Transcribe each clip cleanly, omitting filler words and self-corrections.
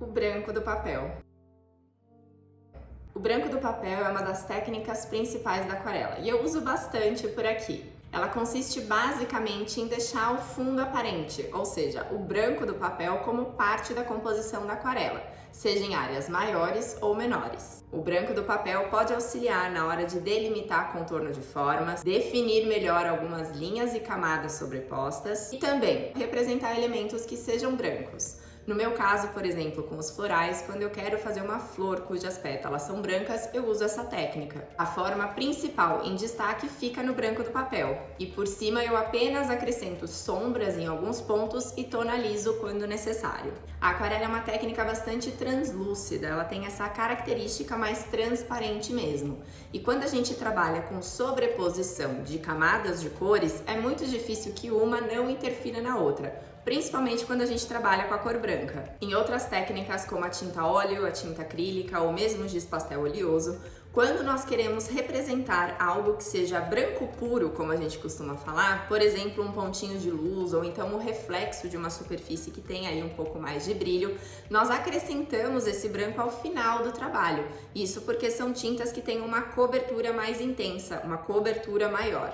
O branco do papel. O branco do papel é uma das técnicas principais da aquarela e eu uso bastante por aqui. Ela consiste basicamente em deixar o fundo aparente, ou seja, o branco do papel como parte da composição da aquarela, seja em áreas maiores ou menores. O branco do papel pode auxiliar na hora de delimitar contorno de formas, definir melhor algumas linhas e camadas sobrepostas e também representar elementos que sejam brancos. No meu caso, por exemplo, com os florais, quando eu quero fazer uma flor cujas pétalas são brancas, eu uso essa técnica. A forma principal em destaque fica no branco do papel e por cima eu apenas acrescento sombras em alguns pontos e tonalizo quando necessário. A aquarela é uma técnica bastante translúcida, ela tem essa característica mais transparente mesmo. E quando a gente trabalha com sobreposição de camadas de cores, é muito difícil que uma não interfira na outra, principalmente quando a gente trabalha com a cor branca. Em outras técnicas, como a tinta óleo, a tinta acrílica ou mesmo giz pastel oleoso, quando nós queremos representar algo que seja branco puro, como a gente costuma falar, por exemplo, um pontinho de luz ou então o reflexo de uma superfície que tem aí um pouco mais de brilho, nós acrescentamos esse branco ao final do trabalho. Isso porque são tintas que têm uma cobertura mais intensa, uma cobertura maior.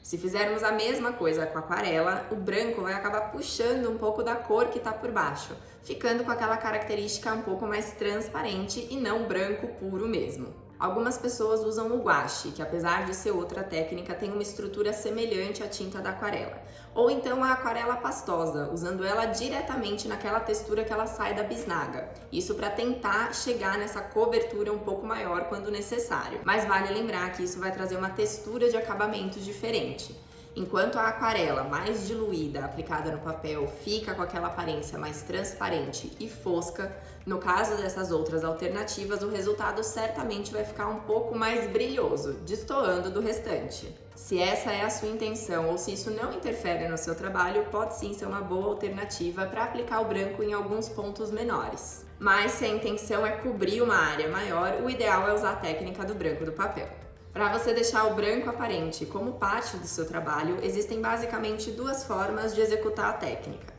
Se fizermos a mesma coisa com a aquarela, o branco vai acabar puxando um pouco da cor que está por baixo, ficando com aquela característica um pouco mais transparente e não branco puro mesmo. Algumas pessoas usam o gouache, que apesar de ser outra técnica, tem uma estrutura semelhante à tinta da aquarela. Ou então a aquarela pastosa, usando ela diretamente naquela textura que ela sai da bisnaga. Isso para tentar chegar nessa cobertura um pouco maior quando necessário. Mas vale lembrar que isso vai trazer uma textura de acabamento diferente. Enquanto a aquarela mais diluída, aplicada no papel, fica com aquela aparência mais transparente e fosca, no caso dessas outras alternativas, o resultado certamente vai ficar um pouco mais brilhoso, destoando do restante. Se essa é a sua intenção ou se isso não interfere no seu trabalho, pode sim ser uma boa alternativa para aplicar o branco em alguns pontos menores. Mas se a intenção é cobrir uma área maior, o ideal é usar a técnica do branco do papel. Para você deixar o branco aparente como parte do seu trabalho, existem basicamente duas formas de executar a técnica.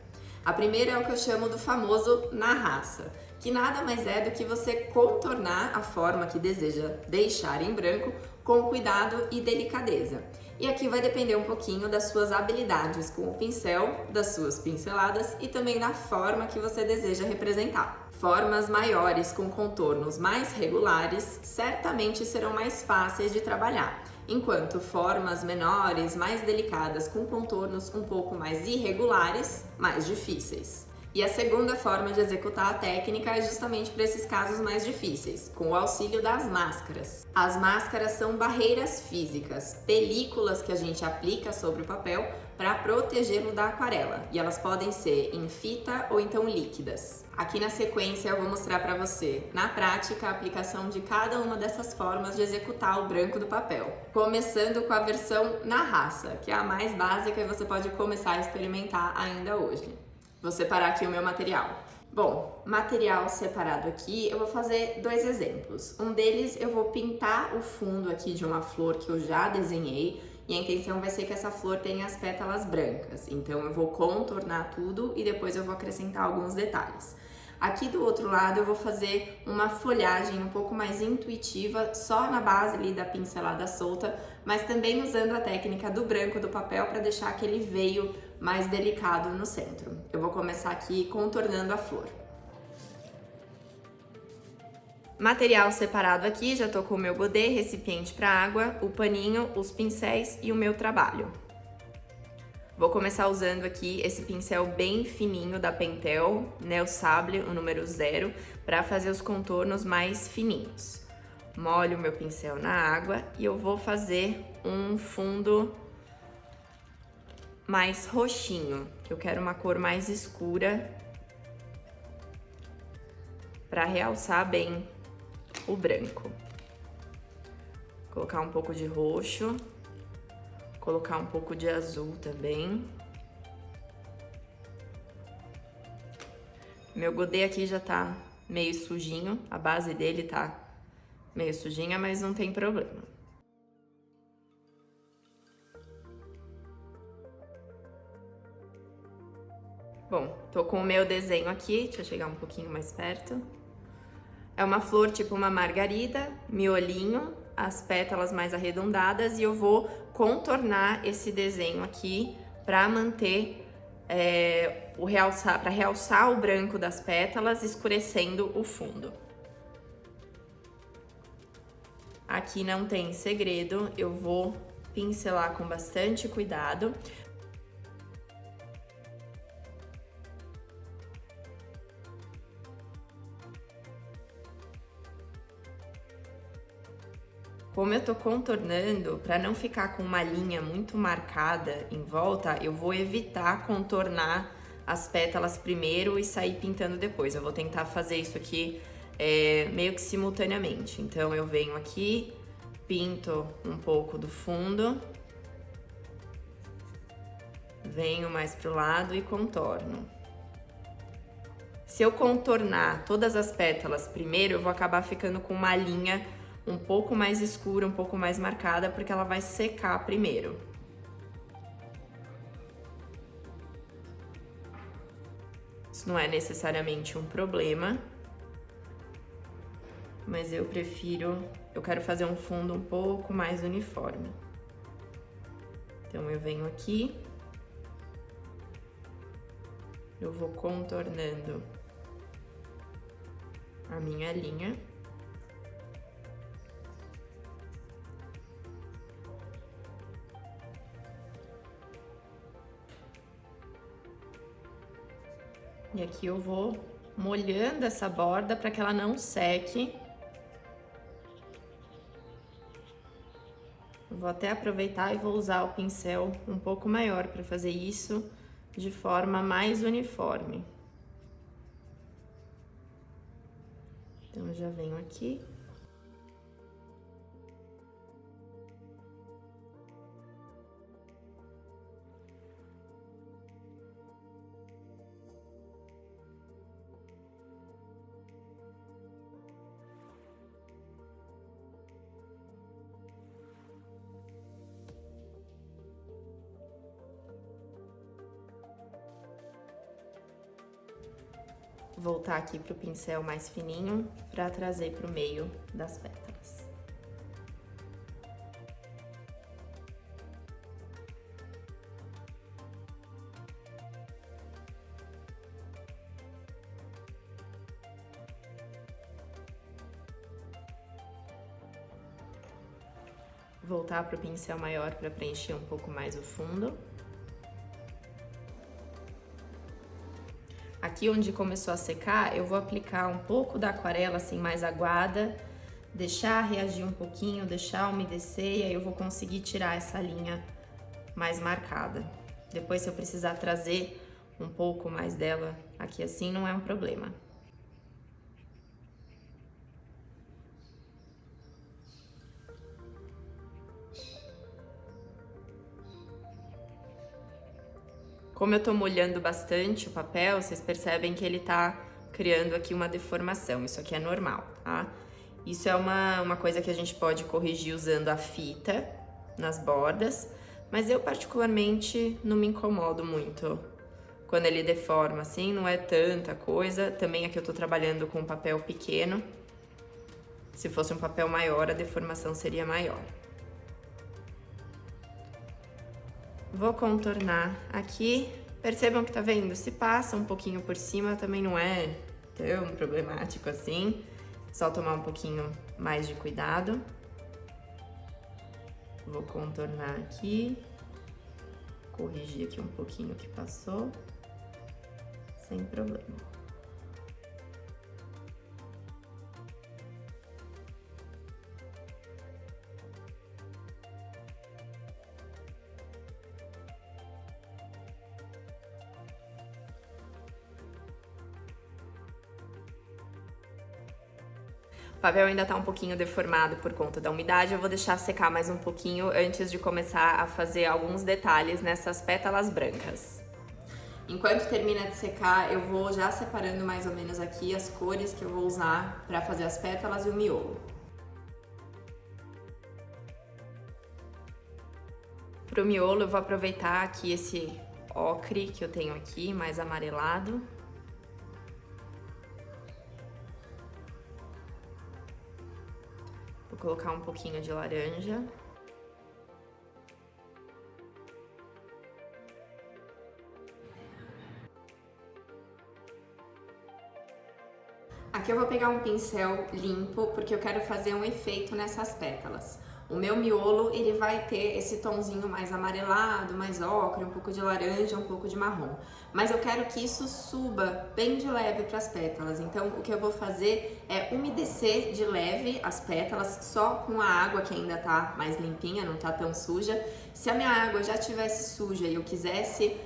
A primeira é o que eu chamo do famoso na raça, que nada mais é do que você contornar a forma que deseja deixar em branco com cuidado e delicadeza. E aqui vai depender um pouquinho das suas habilidades com o pincel, das suas pinceladas e também da forma que você deseja representar. Formas maiores com contornos mais regulares certamente serão mais fáceis de trabalhar, enquanto formas menores, mais delicadas, com contornos um pouco mais irregulares, mais difíceis. E a segunda forma de executar a técnica é justamente para esses casos mais difíceis, com o auxílio das máscaras. As máscaras são barreiras físicas, películas que a gente aplica sobre o papel para protegê-lo da aquarela, e elas podem ser em fita ou então líquidas. Aqui na sequência eu vou mostrar para você, na prática, a aplicação de cada uma dessas formas de executar o branco do papel. Começando com a versão na raça, que é a mais básica e você pode começar a experimentar ainda hoje. Vou separar aqui o meu material. Bom, material separado aqui, eu vou fazer dois exemplos. Um deles eu vou pintar o fundo aqui de uma flor que eu já desenhei e a intenção vai ser que essa flor tenha as pétalas brancas. Então eu vou contornar tudo e depois eu vou acrescentar alguns detalhes. Aqui do outro lado eu vou fazer uma folhagem um pouco mais intuitiva, só na base ali da pincelada solta, mas também usando a técnica do branco do papel para deixar aquele veio mais delicado no centro. Eu vou começar aqui contornando a flor. Material separado aqui, já tô com o meu godê, recipiente para água, o paninho, os pincéis e o meu trabalho. Vou começar usando aqui esse pincel bem fininho da Pentel, né, o Sable, o número 0, para fazer os contornos mais fininhos. Molho o meu pincel na água e eu vou fazer um fundo mais roxinho, que eu quero uma cor mais escura para realçar bem o branco. Vou colocar um pouco de roxo. Colocar um pouco de azul também. Meu godê aqui já tá meio sujinho, a base dele tá meio sujinha, mas não tem problema. Bom, tô com o meu desenho aqui, deixa eu chegar um pouquinho mais perto. É uma flor tipo uma margarida, miolinho, as pétalas mais arredondadas, e eu vou contornar esse desenho aqui para manter para realçar o branco das pétalas, escurecendo o fundo. Aqui não tem segredo, eu vou pincelar com bastante cuidado. Como eu tô contornando, para não ficar com uma linha muito marcada em volta, eu vou evitar contornar as pétalas primeiro e sair pintando depois. Eu vou tentar fazer isso aqui meio que simultaneamente. Então eu venho aqui, pinto um pouco do fundo, venho mais pro lado e contorno. Se eu contornar todas as pétalas primeiro, eu vou acabar ficando com uma linha um pouco mais escura, um pouco mais marcada, porque ela vai secar primeiro. Isso não é necessariamente um problema, mas eu quero fazer um fundo um pouco mais uniforme. Então eu venho aqui, eu vou contornando a minha linha. E aqui eu vou molhando essa borda para que ela não seque. Eu vou até aproveitar e vou usar o pincel um pouco maior para fazer isso de forma mais uniforme. Então eu já venho aqui. Voltar aqui pro pincel mais fininho para trazer pro meio das pétalas. Voltar pro pincel maior para preencher um pouco mais o fundo. Aqui onde começou a secar, eu vou aplicar um pouco da aquarela assim mais aguada, deixar reagir um pouquinho, deixar umedecer, e aí eu vou conseguir tirar essa linha mais marcada. Depois, se eu precisar trazer um pouco mais dela aqui assim, não é um problema. Como eu tô molhando bastante o papel, vocês percebem que ele tá criando aqui uma deformação. Isso aqui é normal, tá? Isso é uma coisa que a gente pode corrigir usando a fita nas bordas, mas eu particularmente não me incomodo muito quando ele deforma assim, não é tanta coisa. Também aqui eu tô trabalhando com um papel pequeno. Se fosse um papel maior, a deformação seria maior. Vou contornar aqui. Percebam que tá vendo? Se passa um pouquinho por cima, também não é tão problemático assim. Só tomar um pouquinho mais de cuidado. Vou contornar aqui. Corrigir aqui um pouquinho o que passou. Sem problema. O papel ainda tá um pouquinho deformado por conta da umidade, eu vou deixar secar mais um pouquinho antes de começar a fazer alguns detalhes nessas pétalas brancas. Enquanto termina de secar, eu vou já separando mais ou menos aqui as cores que eu vou usar para fazer as pétalas e o miolo. Pro miolo eu vou aproveitar aqui esse ocre que eu tenho aqui, mais amarelado. Vou colocar um pouquinho de laranja. Aqui eu vou pegar um pincel limpo, porque eu quero fazer um efeito nessas pétalas. O meu miolo, ele vai ter esse tomzinho mais amarelado, mais ocre, um pouco de laranja, um pouco de marrom. Mas eu quero que isso suba bem de leve para as pétalas. Então, o que eu vou fazer é umedecer de leve as pétalas, só com a água que ainda tá mais limpinha, não tá tão suja. Se a minha água já tivesse suja e eu quisesse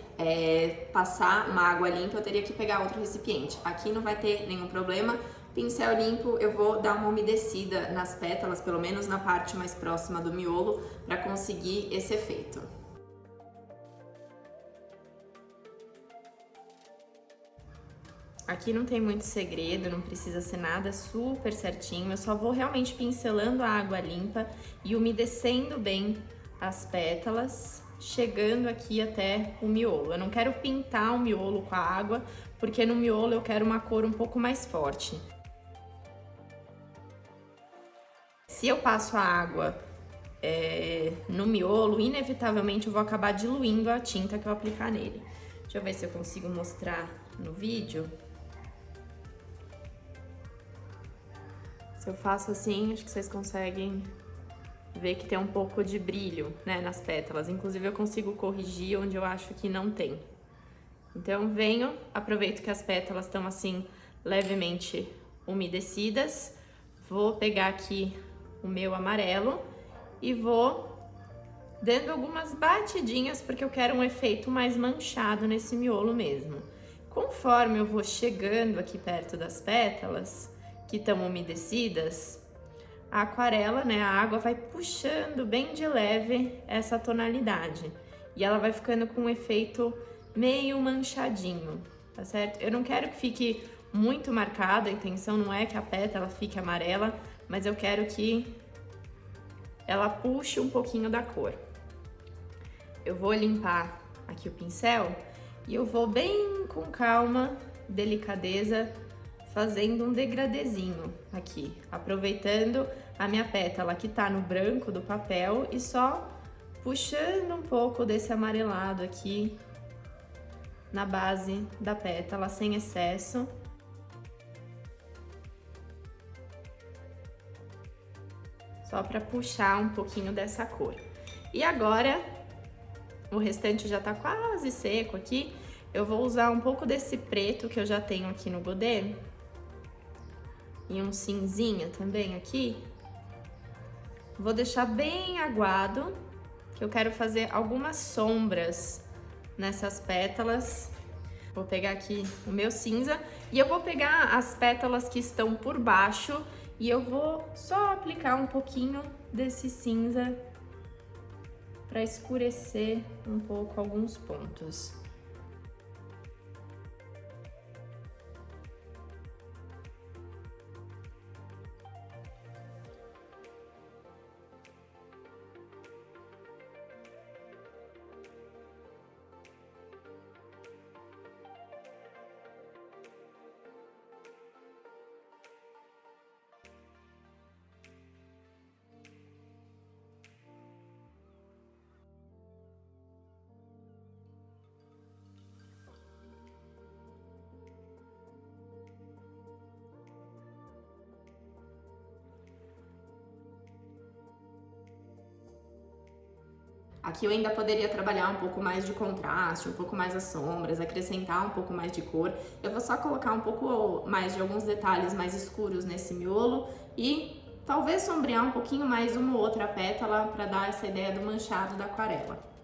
passar uma água limpa, eu teria que pegar outro recipiente. Aqui não vai ter nenhum problema. Pincel limpo, eu vou dar uma umedecida nas pétalas, pelo menos na parte mais próxima do miolo, para conseguir esse efeito. Aqui não tem muito segredo, não precisa ser nada super certinho, eu só vou realmente pincelando a água limpa e umedecendo bem as pétalas, chegando aqui até o miolo. Eu não quero pintar o miolo com a água, porque no miolo eu quero uma cor um pouco mais forte. Se eu passo a água no miolo, inevitavelmente eu vou acabar diluindo a tinta que eu aplicar nele. Deixa eu ver se eu consigo mostrar no vídeo. Se eu faço assim, acho que vocês conseguem ver que tem um pouco de brilho, né, nas pétalas. Inclusive eu consigo corrigir onde eu acho que não tem. Então venho, aproveito que as pétalas estão assim levemente umedecidas, vou pegar aqui o meu amarelo e vou dando algumas batidinhas, porque eu quero um efeito mais manchado nesse miolo mesmo. Conforme eu vou chegando aqui perto das pétalas, que estão umedecidas, a aquarela, né, a água vai puxando bem de leve essa tonalidade. E ela vai ficando com um efeito meio manchadinho, tá certo? Eu não quero que fique muito marcado, a intenção não é que a pétala fique amarela, mas eu quero que ela puxe um pouquinho da cor. Eu vou limpar aqui o pincel e eu vou bem com calma, delicadeza, fazendo um degradezinho aqui, aproveitando a minha pétala que tá no branco do papel e só puxando um pouco desse amarelado aqui na base da pétala, sem excesso. Só para puxar um pouquinho dessa cor. E agora, o restante já tá quase seco aqui, eu vou usar um pouco desse preto que eu já tenho aqui no godê, e um cinzinha também aqui. Vou deixar bem aguado, que eu quero fazer algumas sombras nessas pétalas. Vou pegar aqui o meu cinza e eu vou pegar as pétalas que estão por baixo e eu vou só aplicar um pouquinho desse cinza para escurecer um pouco alguns pontos. Aqui eu ainda poderia trabalhar um pouco mais de contraste, um pouco mais as sombras, acrescentar um pouco mais de cor. Eu vou só colocar um pouco mais de alguns detalhes mais escuros nesse miolo e talvez sombrear um pouquinho mais uma ou outra pétala para dar essa ideia do manchado da aquarela.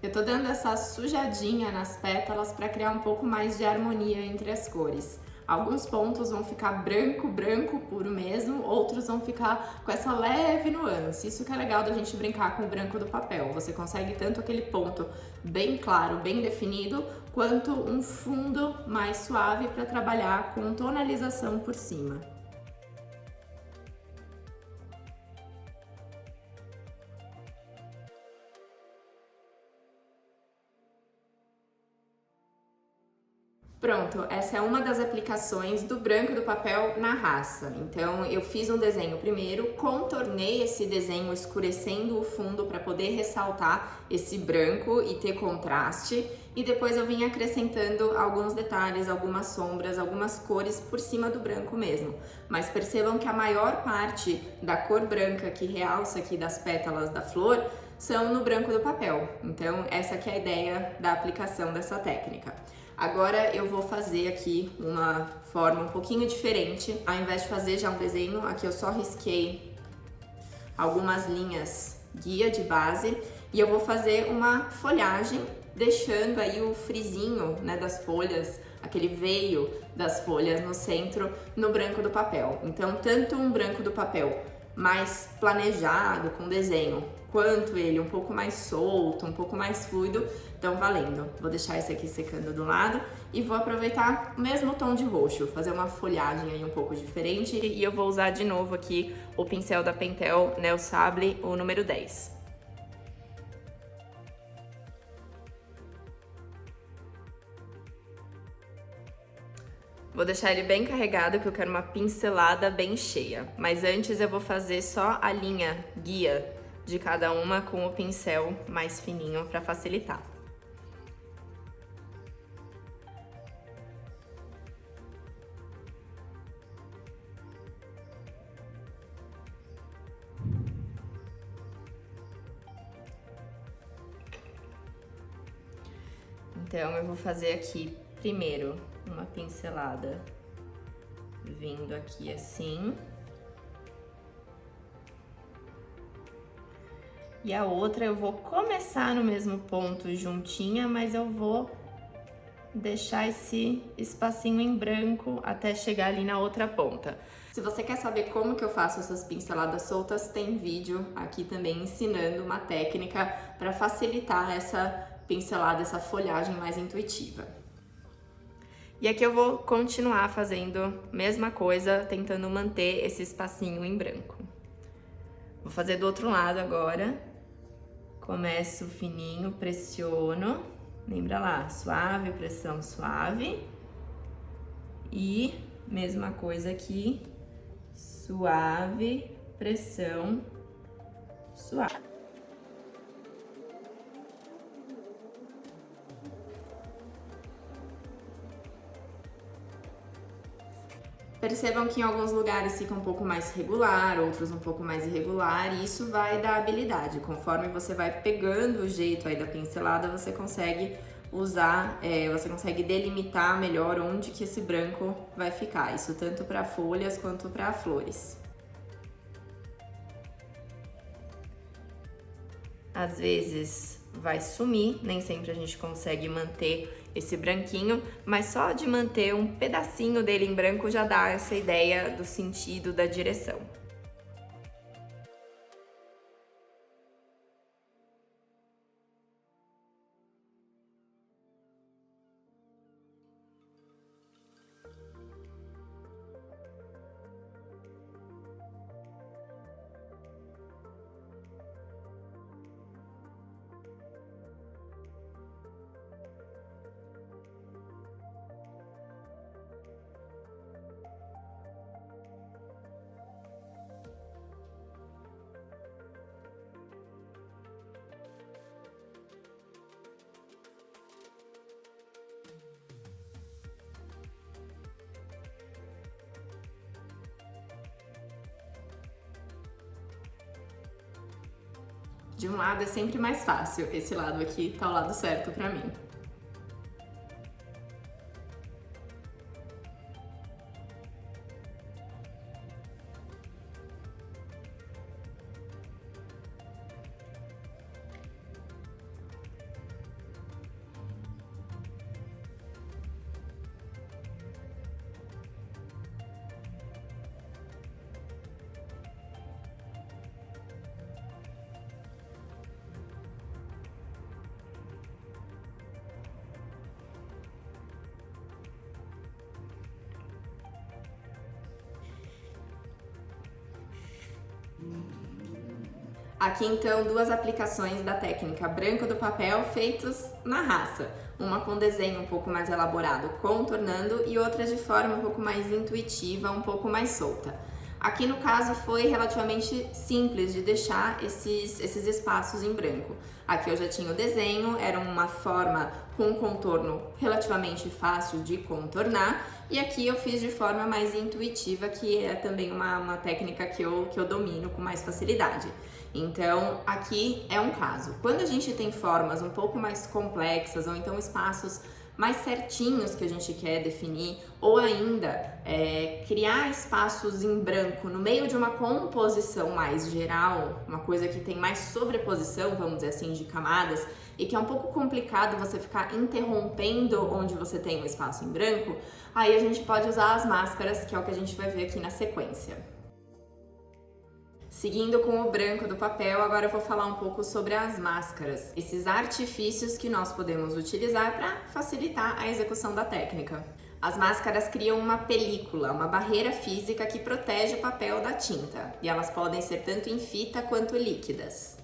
Eu tô dando essa sujadinha nas pétalas para criar um pouco mais de harmonia entre as cores. Alguns pontos vão ficar branco, branco puro mesmo, outros vão ficar com essa leve nuance. Isso que é legal da gente brincar com o branco do papel. Você consegue tanto aquele ponto bem claro, bem definido, quanto um fundo mais suave para trabalhar com tonalização por cima. Pronto, essa é uma das aplicações do branco do papel na raça. Então eu fiz um desenho primeiro, contornei esse desenho escurecendo o fundo para poder ressaltar esse branco e ter contraste, e depois eu vim acrescentando alguns detalhes, algumas sombras, algumas cores por cima do branco mesmo. Mas percebam que a maior parte da cor branca que realça aqui das pétalas da flor são no branco do papel. Então essa que é a ideia da aplicação dessa técnica. Agora eu vou fazer aqui uma forma um pouquinho diferente. Ao invés de fazer já um desenho, aqui eu só risquei algumas linhas guia de base e eu vou fazer uma folhagem, deixando aí o frisinho, né, das folhas, aquele veio das folhas no centro, no branco do papel. Então, tanto um branco do papel mais planejado, com desenho, quanto ele um pouco mais solto, um pouco mais fluido, estão valendo. Vou deixar esse aqui secando do lado e vou aproveitar o mesmo tom de roxo, fazer uma folhagem aí um pouco diferente. E eu vou usar de novo aqui o pincel da Pentel Nail Sable, o número 10. Vou deixar ele bem carregado, que eu quero uma pincelada bem cheia. Mas antes eu vou fazer só a linha guia de cada uma com o pincel mais fininho para facilitar. Então eu vou fazer aqui primeiro uma pincelada vindo aqui assim. E a outra eu vou começar no mesmo ponto juntinha, mas eu vou deixar esse espacinho em branco até chegar ali na outra ponta. Se você quer saber como que eu faço essas pinceladas soltas, tem vídeo aqui também ensinando uma técnica para facilitar essa pincelada, essa folhagem mais intuitiva. E aqui eu vou continuar fazendo a mesma coisa, tentando manter esse espacinho em branco. Vou fazer do outro lado agora. Começo fininho, pressiono. Lembra lá, suave, pressão suave. E mesma coisa aqui, suave, pressão suave. Percebam que em alguns lugares fica um pouco mais regular, outros um pouco mais irregular, e isso vai da habilidade. Conforme você vai pegando o jeito aí da pincelada, você consegue usar, você consegue delimitar melhor onde que esse branco vai ficar. Isso tanto para folhas quanto para flores. Às vezes vai sumir, nem sempre a gente consegue manter esse branquinho, mas só de manter um pedacinho dele em branco já dá essa ideia do sentido, da direção. De um lado é sempre mais fácil, esse lado aqui tá o lado certo pra mim. Aqui então duas aplicações da técnica branco do papel feitos na raça. Uma com desenho um pouco mais elaborado, contornando, e outra de forma um pouco mais intuitiva, um pouco mais solta. Aqui no caso foi relativamente simples de deixar esses espaços em branco. Aqui eu já tinha o desenho, era uma forma com um contorno relativamente fácil de contornar, e aqui eu fiz de forma mais intuitiva, que é também uma técnica que eu domino com mais facilidade. Então, aqui é um caso. Quando a gente tem formas um pouco mais complexas, ou então espaços mais certinhos que a gente quer definir, ou ainda criar espaços em branco no meio de uma composição mais geral, uma coisa que tem mais sobreposição, vamos dizer assim, de camadas, e que é um pouco complicado você ficar interrompendo onde você tem um espaço em branco, aí a gente pode usar as máscaras, que é o que a gente vai ver aqui na sequência. Seguindo com o branco do papel, agora eu vou falar um pouco sobre as máscaras, esses artifícios que nós podemos utilizar para facilitar a execução da técnica. As máscaras criam uma película, uma barreira física que protege o papel da tinta, e elas podem ser tanto em fita quanto líquidas.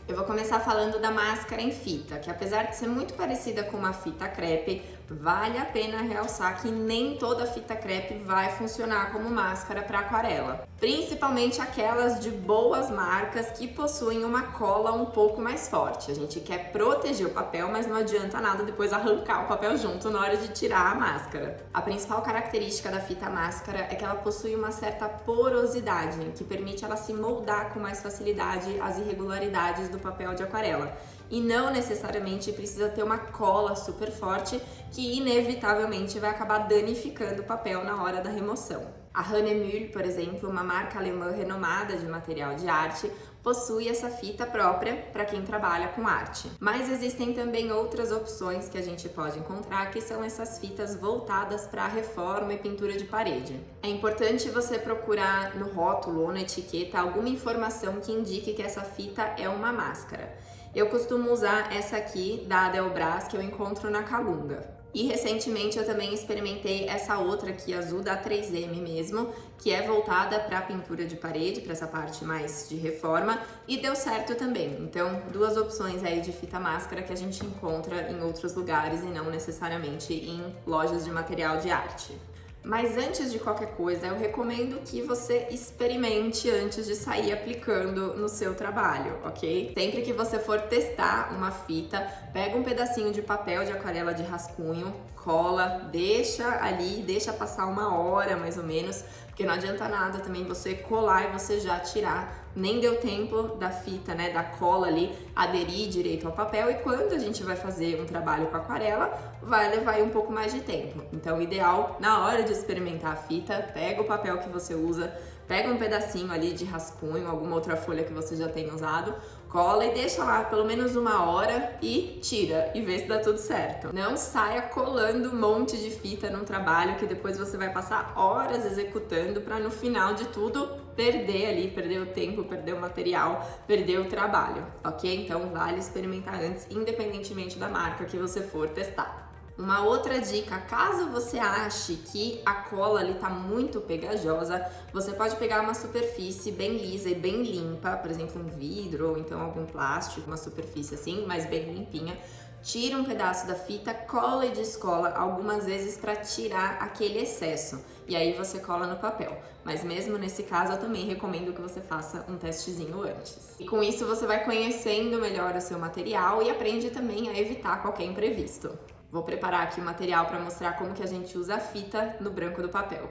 Eu vou começar falando da máscara em fita, que apesar de ser muito parecida com uma fita crepe, vale a pena realçar que nem toda fita crepe vai funcionar como máscara para aquarela. Principalmente aquelas de boas marcas que possuem uma cola um pouco mais forte. A gente quer proteger o papel, mas não adianta nada depois arrancar o papel junto na hora de tirar a máscara. A principal característica da fita máscara é que ela possui uma certa porosidade, que permite ela se moldar com mais facilidade às irregularidades do papel de aquarela. E não necessariamente precisa ter uma cola super forte que inevitavelmente vai acabar danificando o papel na hora da remoção. A Hahnemühle, por exemplo, uma marca alemã renomada de material de arte, possui essa fita própria para quem trabalha com arte. Mas existem também outras opções que a gente pode encontrar, que são essas fitas voltadas para reforma e pintura de parede. É importante você procurar no rótulo ou na etiqueta alguma informação que indique que essa fita é uma máscara. Eu costumo usar essa aqui da Adelbras, que eu encontro na Calunga. E recentemente eu também experimentei essa outra aqui, azul, da 3M mesmo, que é voltada para pintura de parede, para essa parte mais de reforma, e deu certo também. Então, duas opções aí de fita máscara que a gente encontra em outros lugares e não necessariamente em lojas de material de arte. Mas antes de qualquer coisa, eu recomendo que você experimente antes de sair aplicando no seu trabalho, ok? Sempre que você for testar uma fita, pega um pedacinho de papel de aquarela de rascunho, cola, deixa ali, deixa passar 1 hora mais ou menos, porque não adianta nada também você colar e você já tirar. Nem deu tempo da fita, né, da cola ali, aderir direito ao papel, e quando a gente vai fazer um trabalho com aquarela, vai levar aí um pouco mais de tempo. Então, o ideal, na hora de experimentar a fita, pega o papel que você usa, pega um pedacinho ali de rascunho, alguma outra folha que você já tenha usado, cola e deixa lá pelo menos 1 hora e tira e vê se dá tudo certo. Não saia colando um monte de fita num trabalho que depois você vai passar horas executando para no final de tudo perder o tempo, perder o material, perder o trabalho, ok? Então vale experimentar antes, independentemente da marca que você for testar. Uma outra dica, caso você ache que a cola ali tá muito pegajosa, você pode pegar uma superfície bem lisa e bem limpa, por exemplo, um vidro ou então algum plástico, uma superfície assim, mas bem limpinha. Tira um pedaço da fita, cola e descola algumas vezes para tirar aquele excesso. E aí você cola no papel. Mas mesmo nesse caso, eu também recomendo que você faça um testezinho antes. E com isso você vai conhecendo melhor o seu material e aprende também a evitar qualquer imprevisto. Vou preparar aqui o material para mostrar como que a gente usa a fita no branco do papel.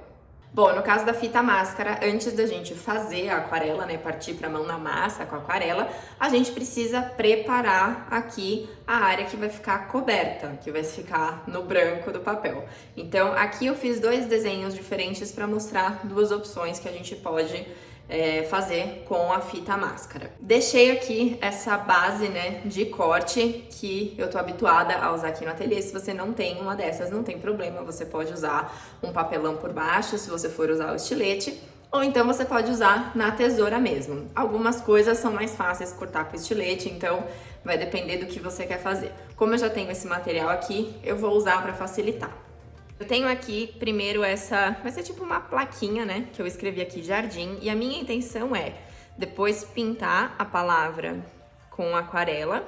Bom, no caso da fita máscara, antes da gente fazer a aquarela, né, partir para a mão na massa com a aquarela, a gente precisa preparar aqui a área que vai ficar coberta, que vai ficar no branco do papel. Então, aqui eu fiz 2 desenhos diferentes para mostrar 2 opções que a gente pode fazer com a fita máscara. Deixei aqui essa base, né, de corte que eu tô habituada a usar aqui no ateliê. Se você não tem uma dessas, não tem problema, você pode usar um papelão por baixo, se você for usar o estilete, ou então você pode usar na tesoura mesmo. Algumas coisas são mais fáceis cortar com estilete, então vai depender do que você quer fazer. Como eu já tenho esse material aqui, eu vou usar para facilitar. Eu tenho aqui, primeiro, vai ser tipo uma plaquinha, né, que eu escrevi aqui, jardim, e a minha intenção é depois pintar a palavra com aquarela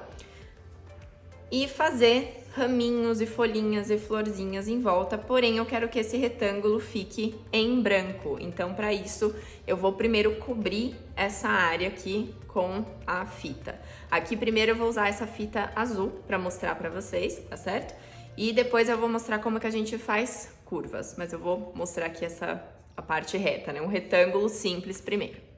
e fazer raminhos e folhinhas e florzinhas em volta, porém eu quero que esse retângulo fique em branco. Então, para isso, eu vou primeiro cobrir essa área aqui com a fita. Aqui primeiro eu vou usar essa fita azul para mostrar para vocês, tá certo? E depois eu vou mostrar como que a gente faz curvas, mas eu vou mostrar aqui a parte reta, né? Um retângulo simples primeiro.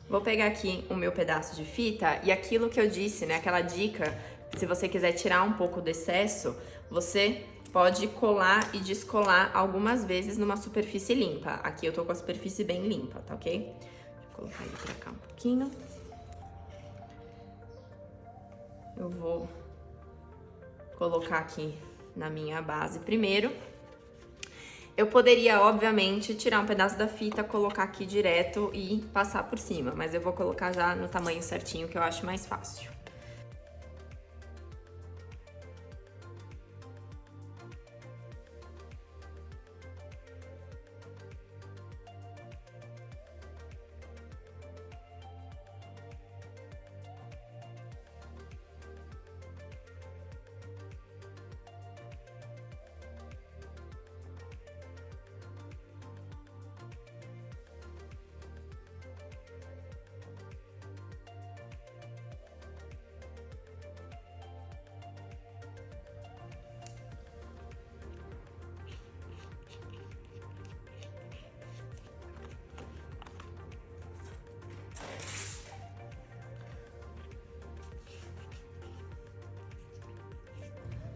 Vou pegar aqui o meu pedaço de fita e aquilo que eu disse, né, aquela dica, se você quiser tirar um pouco do excesso, você pode colar e descolar algumas vezes numa superfície limpa. Aqui eu tô com a superfície bem limpa, tá ok? Vou colocar ele pra cá um pouquinho. Eu vou colocar aqui na minha base primeiro. Eu poderia, obviamente, tirar um pedaço da fita, colocar aqui direto e passar por cima, mas eu vou colocar já no tamanho certinho, que eu acho mais fácil.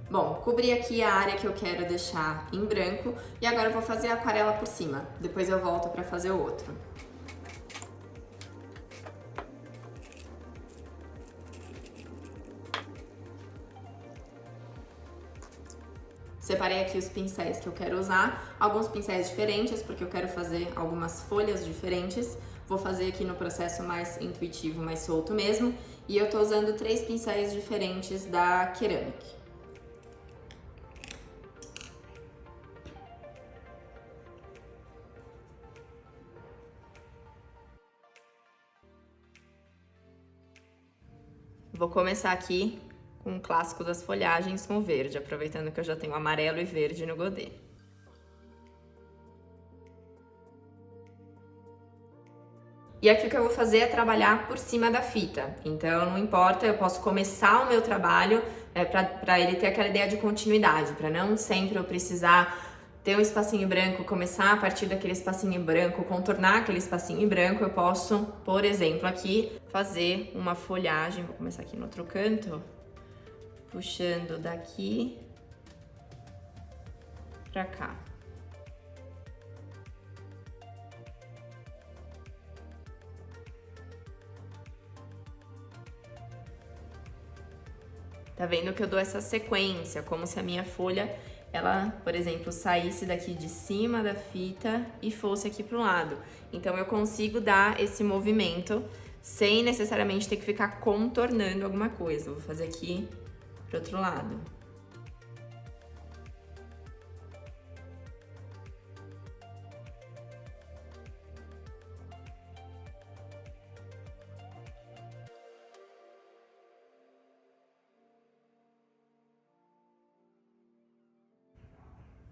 Bom, cobri aqui a área que eu quero deixar em branco e agora eu vou fazer a aquarela por cima. Depois eu volto para fazer o outro. Separei aqui os pincéis que eu quero usar, alguns pincéis diferentes, porque eu quero fazer algumas folhas diferentes. Vou fazer aqui no processo mais intuitivo, mais solto mesmo. E eu tô usando 3 pincéis diferentes da Ceramic. Vou começar aqui com o clássico das folhagens com verde, aproveitando que eu já tenho amarelo e verde no godê. E aqui o que eu vou fazer é trabalhar por cima da fita, então não importa, eu posso começar o meu trabalho para ele ter aquela ideia de continuidade, para não sempre eu precisar ter um espacinho branco, começar a partir daquele espacinho branco, contornar aquele espacinho branco, eu posso, por exemplo, aqui fazer uma folhagem, vou começar aqui no outro canto, puxando daqui pra cá. Tá vendo que eu dou essa sequência, como se a minha folha, ela, por exemplo, saísse daqui de cima da fita e fosse aqui pro lado. Então, eu consigo dar esse movimento sem necessariamente ter que ficar contornando alguma coisa. Vou fazer aqui pro outro lado.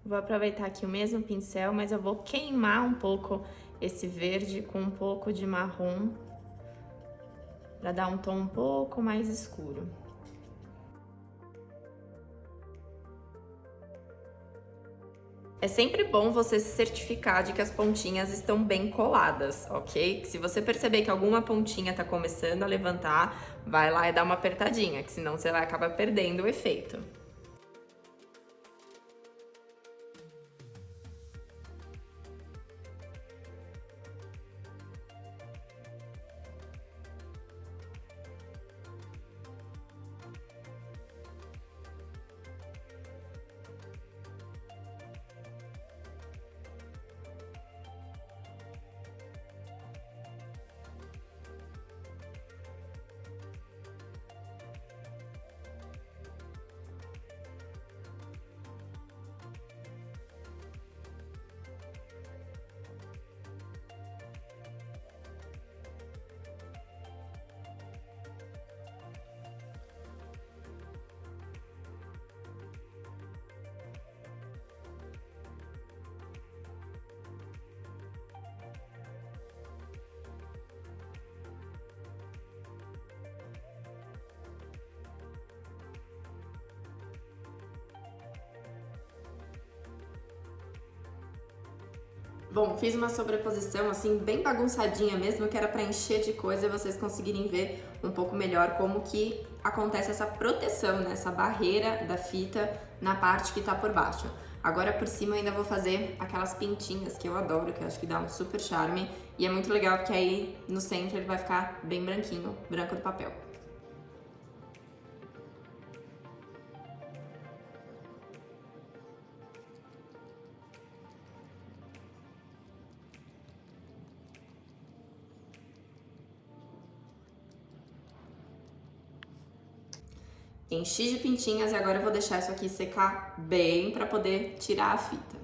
Vou aproveitar aqui o mesmo pincel, mas eu vou queimar um pouco esse verde com um pouco de marrom para dar um tom um pouco mais escuro. É sempre bom você se certificar de que as pontinhas estão bem coladas, ok? Se você perceber que alguma pontinha tá começando a levantar, vai lá e dá uma apertadinha, que senão você vai acabar perdendo o efeito. Bom, fiz uma sobreposição assim bem bagunçadinha mesmo, que era para encher de coisa e vocês conseguirem ver um pouco melhor como que acontece essa proteção, né? Essa barreira da fita na parte que tá por baixo. Agora por cima eu ainda vou fazer aquelas pintinhas que eu adoro, que eu acho que dá um super charme. E é muito legal porque aí no centro ele vai ficar bem branquinho, branco do papel. Enchi de pintinhas e agora eu vou deixar isso aqui secar bem para poder tirar a fita.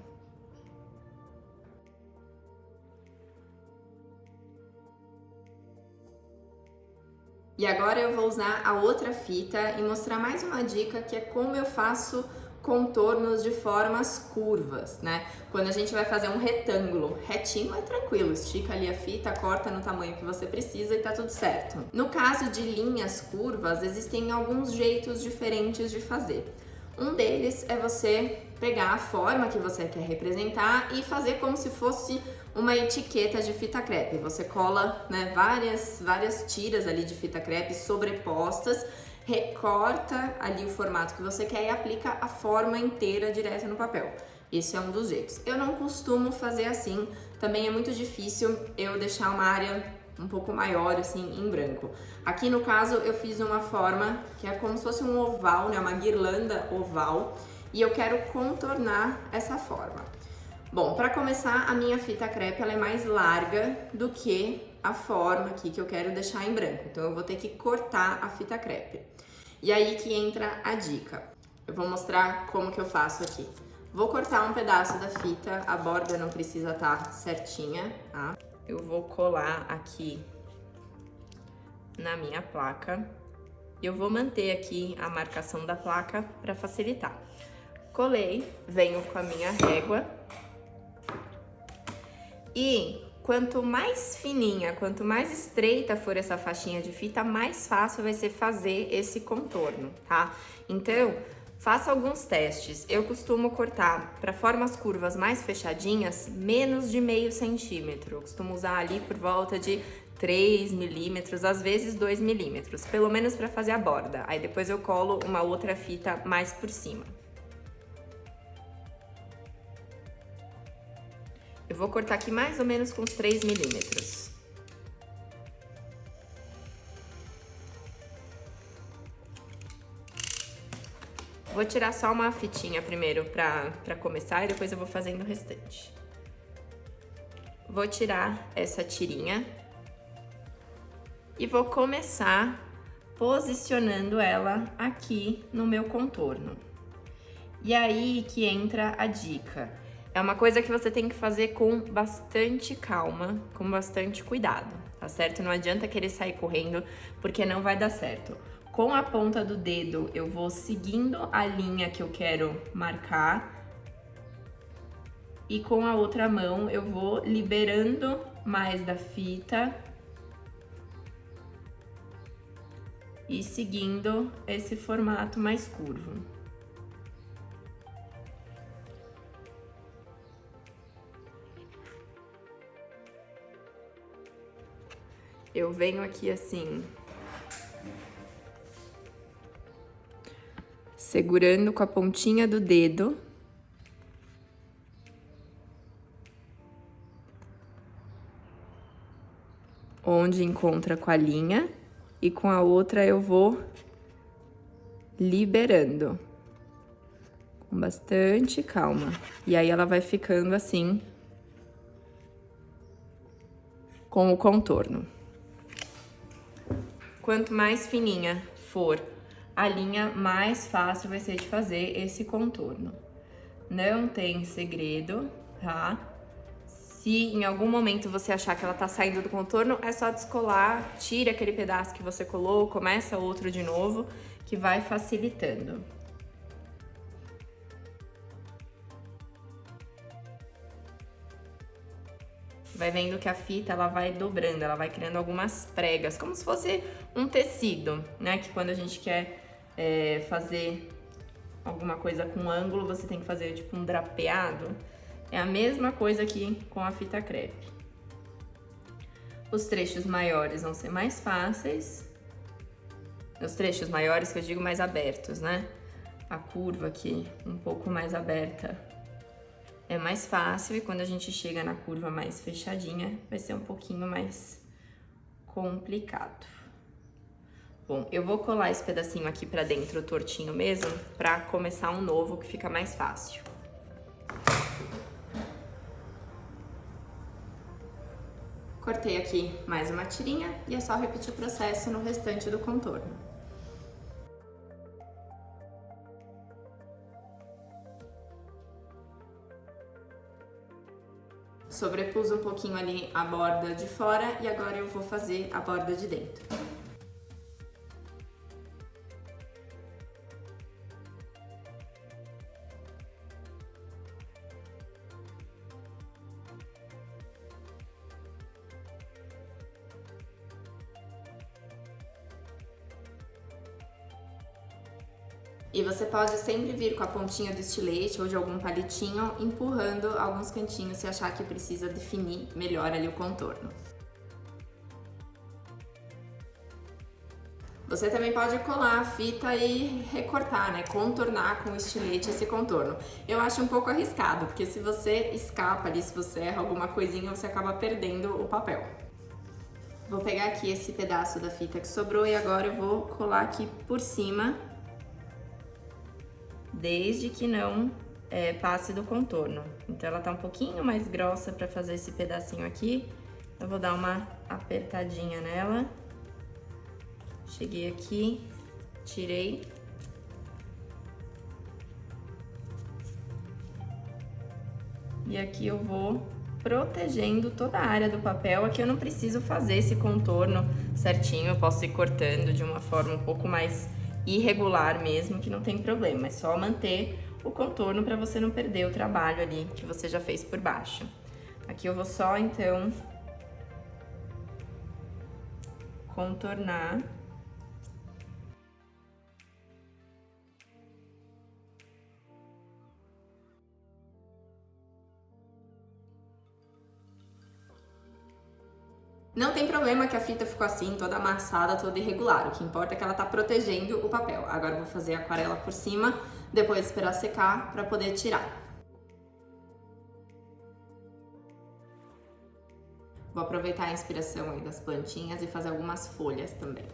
E agora eu vou usar a outra fita e mostrar mais uma dica que é como eu faço contornos de formas curvas, né? Quando a gente vai fazer um retângulo retinho é tranquilo, estica ali a fita, corta no tamanho que você precisa e tá tudo certo. No caso de linhas curvas, existem alguns jeitos diferentes de fazer. Um deles é você pegar a forma que você quer representar e fazer como se fosse uma etiqueta de fita crepe. Você cola, né, várias tiras ali de fita crepe sobrepostas, recorta ali o formato que você quer e aplica a forma inteira direto no papel. Esse é um dos jeitos. Eu não costumo fazer assim, também é muito difícil eu deixar uma área um pouco maior assim em branco. Aqui no caso eu fiz uma forma que é como se fosse um oval, né, uma guirlanda oval, e eu quero contornar essa forma. Bom, para começar, a minha fita crepe ela é mais larga do que a forma aqui que eu quero deixar em branco. Então eu vou ter que cortar a fita crepe. E aí que entra a dica. Eu vou mostrar como que eu faço aqui. Vou cortar um pedaço da fita, a borda não precisa estar certinha, tá? Eu vou colar aqui na minha placa. Eu vou manter aqui a marcação da placa para facilitar. Colei, venho com a minha régua. E quanto mais fininha, quanto mais estreita for essa faixinha de fita, mais fácil vai ser fazer esse contorno, tá? Então, faça alguns testes. Eu costumo cortar para formas curvas mais fechadinhas, menos de meio centímetro. Eu costumo usar ali por volta de 3 milímetros, às vezes 2 milímetros, pelo menos para fazer a borda. Aí depois eu colo uma outra fita mais por cima. Eu vou cortar aqui mais ou menos com uns 3 milímetros. Vou tirar só uma fitinha primeiro pra começar e depois eu vou fazendo o restante. Vou tirar essa tirinha e vou começar posicionando ela aqui no meu contorno. E aí que entra a dica. É uma coisa que você tem que fazer com bastante calma, com bastante cuidado, tá certo? Não adianta querer sair correndo, porque não vai dar certo. Com a ponta do dedo, eu vou seguindo a linha que eu quero marcar. E com a outra mão, eu vou liberando mais da fita. E seguindo esse formato mais curvo. Eu venho aqui assim, segurando com a pontinha do dedo. Onde encontra com a linha. E com a outra eu vou liberando. Com bastante calma. E aí ela vai ficando assim, com o contorno. Quanto mais fininha for a linha, mais fácil vai ser de fazer esse contorno. Não tem segredo, tá? Se em algum momento você achar que ela tá saindo do contorno, é só descolar, tira aquele pedaço que você colou, começa outro de novo, que vai facilitando. Vai vendo que a fita, ela vai dobrando, ela vai criando algumas pregas, como se fosse um tecido, né? Que quando a gente quer fazer alguma coisa com ângulo, você tem que fazer tipo um drapeado. É a mesma coisa aqui com a fita crepe. Os trechos maiores vão ser mais fáceis. Os trechos maiores que eu digo mais abertos, né? A curva aqui um pouco mais aberta é mais fácil, e quando a gente chega na curva mais fechadinha, vai ser um pouquinho mais complicado. Bom, eu vou colar esse pedacinho aqui pra dentro tortinho mesmo, pra começar um novo que fica mais fácil. Cortei aqui mais uma tirinha e é só repetir o processo no restante do contorno. Sobrepus um pouquinho ali a borda de fora e agora eu vou fazer a borda de dentro. E você pode sempre vir com a pontinha do estilete ou de algum palitinho, empurrando alguns cantinhos se achar que precisa definir melhor ali o contorno. Você também pode colar a fita e recortar, né? Contornar com o estilete esse contorno. Eu acho um pouco arriscado, porque se você escapa ali, se você erra alguma coisinha, você acaba perdendo o papel. Vou pegar aqui esse pedaço da fita que sobrou e agora eu vou colar aqui por cima, desde que não passe do contorno. Então ela tá um pouquinho mais grossa para fazer esse pedacinho aqui. Eu vou dar uma apertadinha nela. Cheguei aqui, tirei. E aqui eu vou protegendo toda a área do papel. Aqui eu não preciso fazer esse contorno certinho, eu posso ir cortando de uma forma um pouco mais irregular mesmo, que não tem problema. É só manter o contorno para você não perder o trabalho ali que você já fez por baixo. Aqui eu vou só, então, contornar. Não tem problema que a fita ficou assim, toda amassada, toda irregular. O que importa é que ela tá protegendo o papel. Agora eu vou fazer a aquarela por cima, depois esperar secar para poder tirar. Vou aproveitar a inspiração aí das plantinhas e fazer algumas folhas também.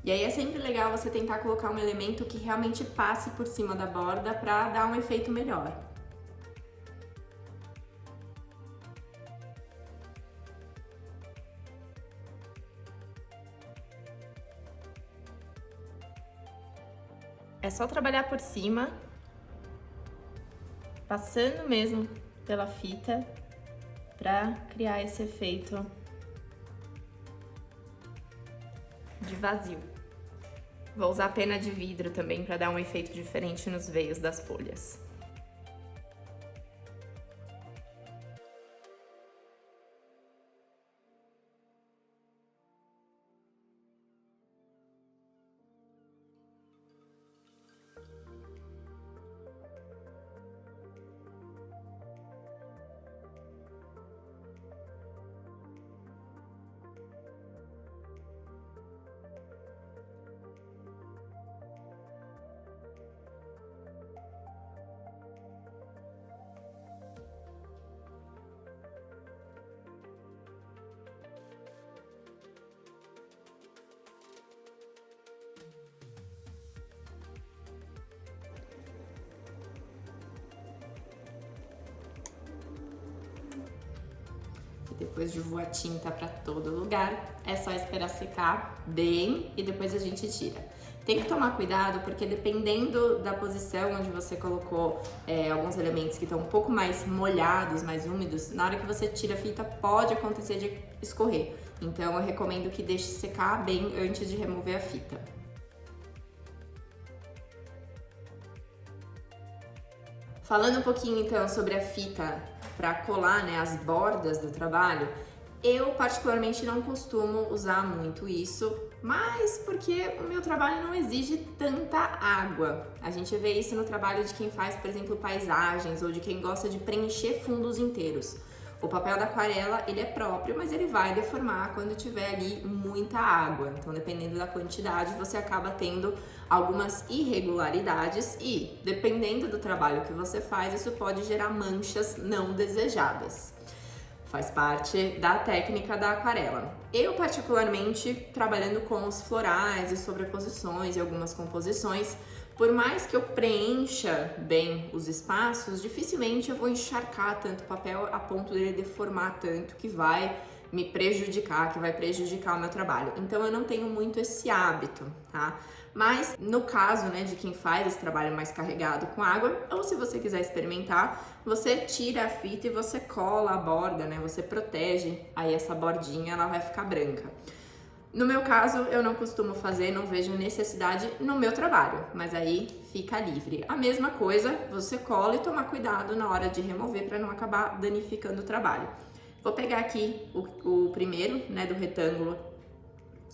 E aí é sempre legal você tentar colocar um elemento que realmente passe por cima da borda para dar um efeito melhor. É só trabalhar por cima, passando mesmo pela fita para criar esse efeito de vazio. Vou usar pena de vidro também para dar um efeito diferente nos veios das folhas. Depois de voar tinta para todo lugar, é só esperar secar bem e depois a gente tira. Tem que tomar cuidado porque dependendo da posição onde você colocou alguns elementos que estão um pouco mais molhados, mais úmidos, na hora que você tira a fita pode acontecer de escorrer. Então eu recomendo que deixe secar bem antes de remover a fita. Falando um pouquinho então sobre a fita para colar, né, as bordas do trabalho, Eu particularmente não costumo usar muito isso, mas porque o meu trabalho não exige tanta água. A gente vê isso no trabalho de quem faz, por exemplo, paisagens ou de quem gosta de preencher fundos inteiros. O papel da aquarela, ele é próprio, mas ele vai deformar quando tiver ali muita água. Então, dependendo da quantidade, você acaba tendo algumas irregularidades e, dependendo do trabalho que você faz, isso pode gerar manchas não desejadas. Faz parte da técnica da aquarela. Eu, particularmente, trabalhando com os florais e sobreposições e algumas composições, por mais que eu preencha bem os espaços, dificilmente eu vou encharcar tanto o papel a ponto dele deformar tanto que vai me prejudicar, que vai prejudicar o meu trabalho. Então eu não tenho muito esse hábito, tá? Mas no caso, né, de quem faz esse trabalho mais carregado com água, ou se você quiser experimentar, você tira a fita e você cola a borda, né? Você protege, aí essa bordinha ela vai ficar branca. No meu caso, eu não costumo fazer, não vejo necessidade no meu trabalho, mas aí fica livre. A mesma coisa, você cola e tomar cuidado na hora de remover para não acabar danificando o trabalho. Vou pegar aqui o primeiro, né, do retângulo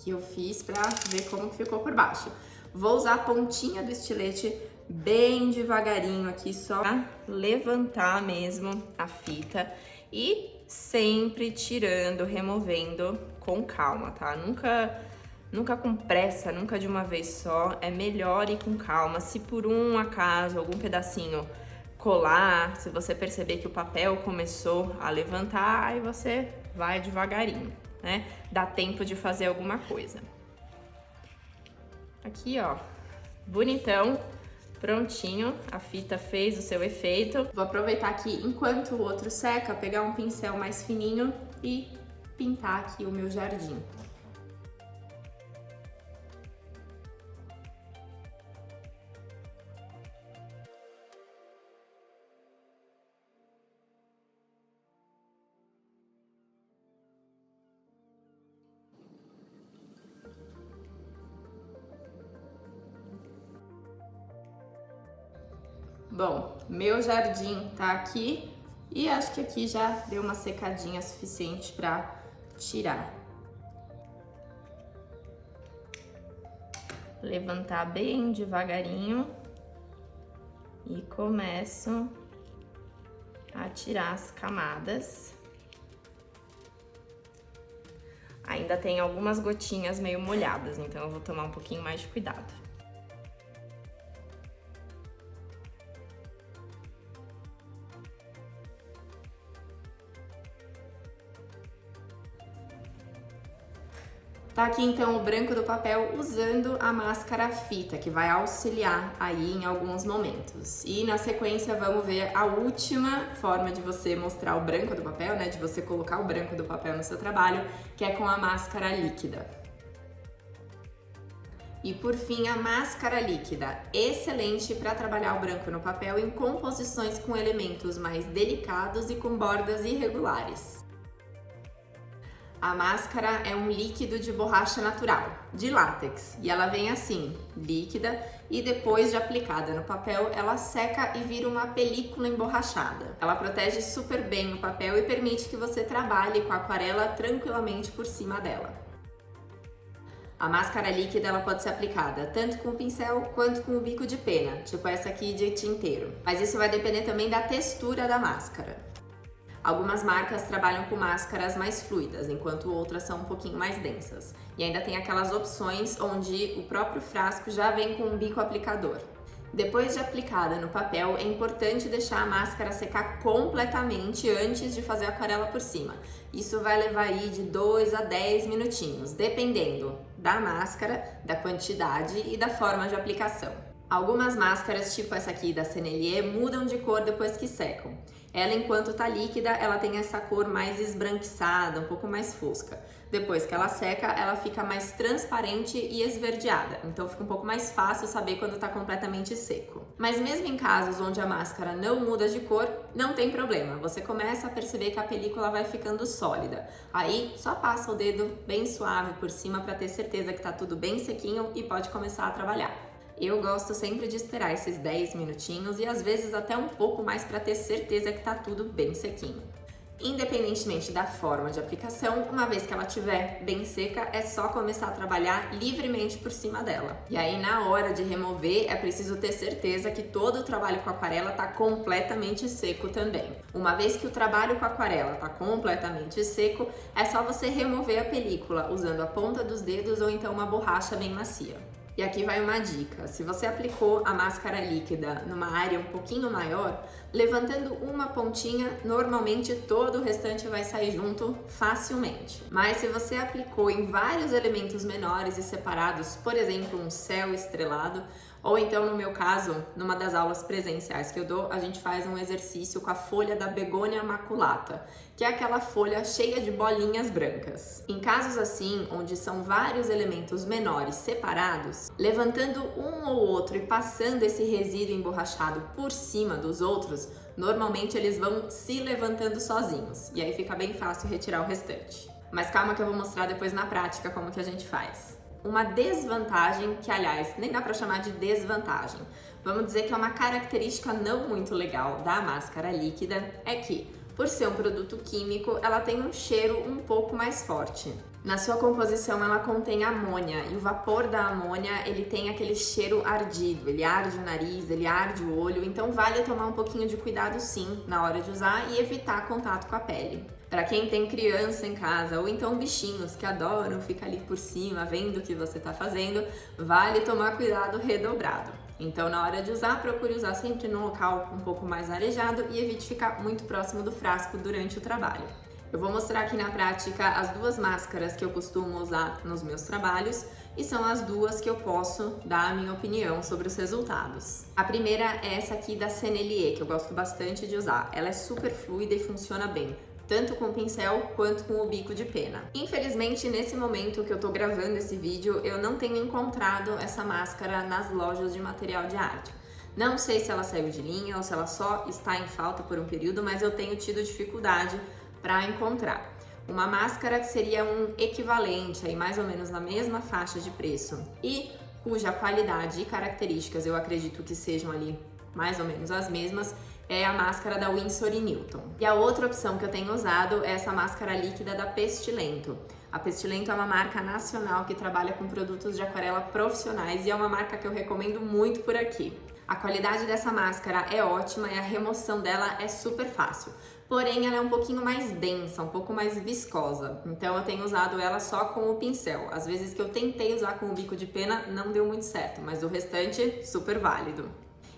que eu fiz para ver como que ficou por baixo. Vou usar a pontinha do estilete bem devagarinho aqui, só pra levantar mesmo a fita e sempre tirando, removendo com calma, tá? Nunca com pressa, nunca de uma vez só. É melhor ir com calma. Se por um acaso algum pedacinho colar, se você perceber que o papel começou a levantar, aí você vai devagarinho, né? Dá tempo de fazer alguma coisa. Aqui, ó, bonitão, prontinho, a fita fez o seu efeito. Vou aproveitar aqui, enquanto o outro seca, pegar um pincel mais fininho e pintar aqui o meu jardim. Bom, meu jardim tá aqui e acho que aqui já deu uma secadinha suficiente para tirar. Levantar bem devagarinho e começo a tirar as camadas. Ainda tem algumas gotinhas meio molhadas, então eu vou tomar um pouquinho mais de cuidado. Tá aqui então o branco do papel usando a máscara fita, que vai auxiliar aí em alguns momentos. E na sequência vamos ver a última forma de você mostrar o branco do papel, né? De você colocar o branco do papel no seu trabalho, que é com a máscara líquida. E por fim, a máscara líquida, excelente para trabalhar o branco no papel em composições com elementos mais delicados e com bordas irregulares. A máscara é um líquido de borracha natural, de látex, e ela vem assim, líquida, e depois de aplicada no papel, ela seca e vira uma película emborrachada. Ela protege super bem o papel e permite que você trabalhe com a aquarela tranquilamente por cima dela. A máscara líquida ela pode ser aplicada tanto com o pincel quanto com o bico de pena, tipo essa aqui de tinteiro, mas isso vai depender também da textura da máscara. Algumas marcas trabalham com máscaras mais fluidas, enquanto outras são um pouquinho mais densas. E ainda tem aquelas opções onde o próprio frasco já vem com um bico aplicador. Depois de aplicada no papel, é importante deixar a máscara secar completamente antes de fazer a aquarela por cima. Isso vai levar aí de 2 a 10 minutinhos, dependendo da máscara, da quantidade e da forma de aplicação. Algumas máscaras, tipo essa aqui da Sennelier, mudam de cor depois que secam. Ela, enquanto tá líquida, ela tem essa cor mais esbranquiçada, um pouco mais fosca. Depois que ela seca, ela fica mais transparente e esverdeada. Então fica um pouco mais fácil saber quando tá completamente seco. Mas mesmo em casos onde a máscara não muda de cor, não tem problema. Você começa a perceber que a película vai ficando sólida. Aí, só passa o dedo bem suave por cima para ter certeza que tá tudo bem sequinho e pode começar a trabalhar. Eu gosto sempre de esperar esses 10 minutinhos e às vezes até um pouco mais para ter certeza que tá tudo bem sequinho. Independentemente da forma de aplicação, uma vez que ela estiver bem seca, é só começar a trabalhar livremente por cima dela. E aí, na hora de remover, é preciso ter certeza que todo o trabalho com aquarela está completamente seco também. Uma vez que o trabalho com aquarela está completamente seco, é só você remover a película usando a ponta dos dedos ou então uma borracha bem macia. E aqui vai uma dica: se você aplicou a máscara líquida numa área um pouquinho maior, levantando uma pontinha, normalmente todo o restante vai sair junto facilmente. Mas se você aplicou em vários elementos menores e separados, por exemplo, um céu estrelado, ou então, no meu caso, numa das aulas presenciais que eu dou, a gente faz um exercício com a folha da begônia maculata, que é aquela folha cheia de bolinhas brancas. Em casos assim, onde são vários elementos menores separados, levantando um ou outro e passando esse resíduo emborrachado por cima dos outros, normalmente eles vão se levantando sozinhos, e aí fica bem fácil retirar o restante. Mas calma que eu vou mostrar depois na prática como que a gente faz. Uma desvantagem, que aliás nem dá para chamar de desvantagem, vamos dizer que é uma característica não muito legal da máscara líquida, é que, por ser um produto químico, ela tem um cheiro um pouco mais forte. Na sua composição ela contém amônia e o vapor da amônia ele tem aquele cheiro ardido, ele arde o nariz, ele arde o olho, então vale tomar um pouquinho de cuidado sim na hora de usar e evitar contato com a pele. Para quem tem criança em casa ou então bichinhos que adoram ficar ali por cima vendo o que você está fazendo, vale tomar cuidado redobrado. Então, na hora de usar, procure usar sempre num local um pouco mais arejado e evite ficar muito próximo do frasco durante o trabalho. Eu vou mostrar aqui na prática as duas máscaras que eu costumo usar nos meus trabalhos e são as duas que eu posso dar a minha opinião sobre os resultados. A primeira é essa aqui da Sennelier, que eu gosto bastante de usar. Ela é super fluida e funciona bem, tanto com o pincel quanto com o bico de pena. Infelizmente, nesse momento que eu tô gravando esse vídeo, eu não tenho encontrado essa máscara nas lojas de material de arte. Não sei se ela saiu de linha ou se ela só está em falta por um período, mas eu tenho tido dificuldade para encontrar. Uma máscara que seria um equivalente, aí mais ou menos na mesma faixa de preço e cuja qualidade e características eu acredito que sejam ali mais ou menos as mesmas, é a máscara da Winsor & Newton. E a outra opção que eu tenho usado é essa máscara líquida da Pestilento. A Pestilento é uma marca nacional que trabalha com produtos de aquarela profissionais e é uma marca que eu recomendo muito por aqui. A qualidade dessa máscara é ótima e a remoção dela é super fácil. Porém, ela é um pouquinho mais densa, um pouco mais viscosa. Então, eu tenho usado ela só com o pincel. Às vezes que eu tentei usar com o bico de pena, não deu muito certo, mas o restante, super válido.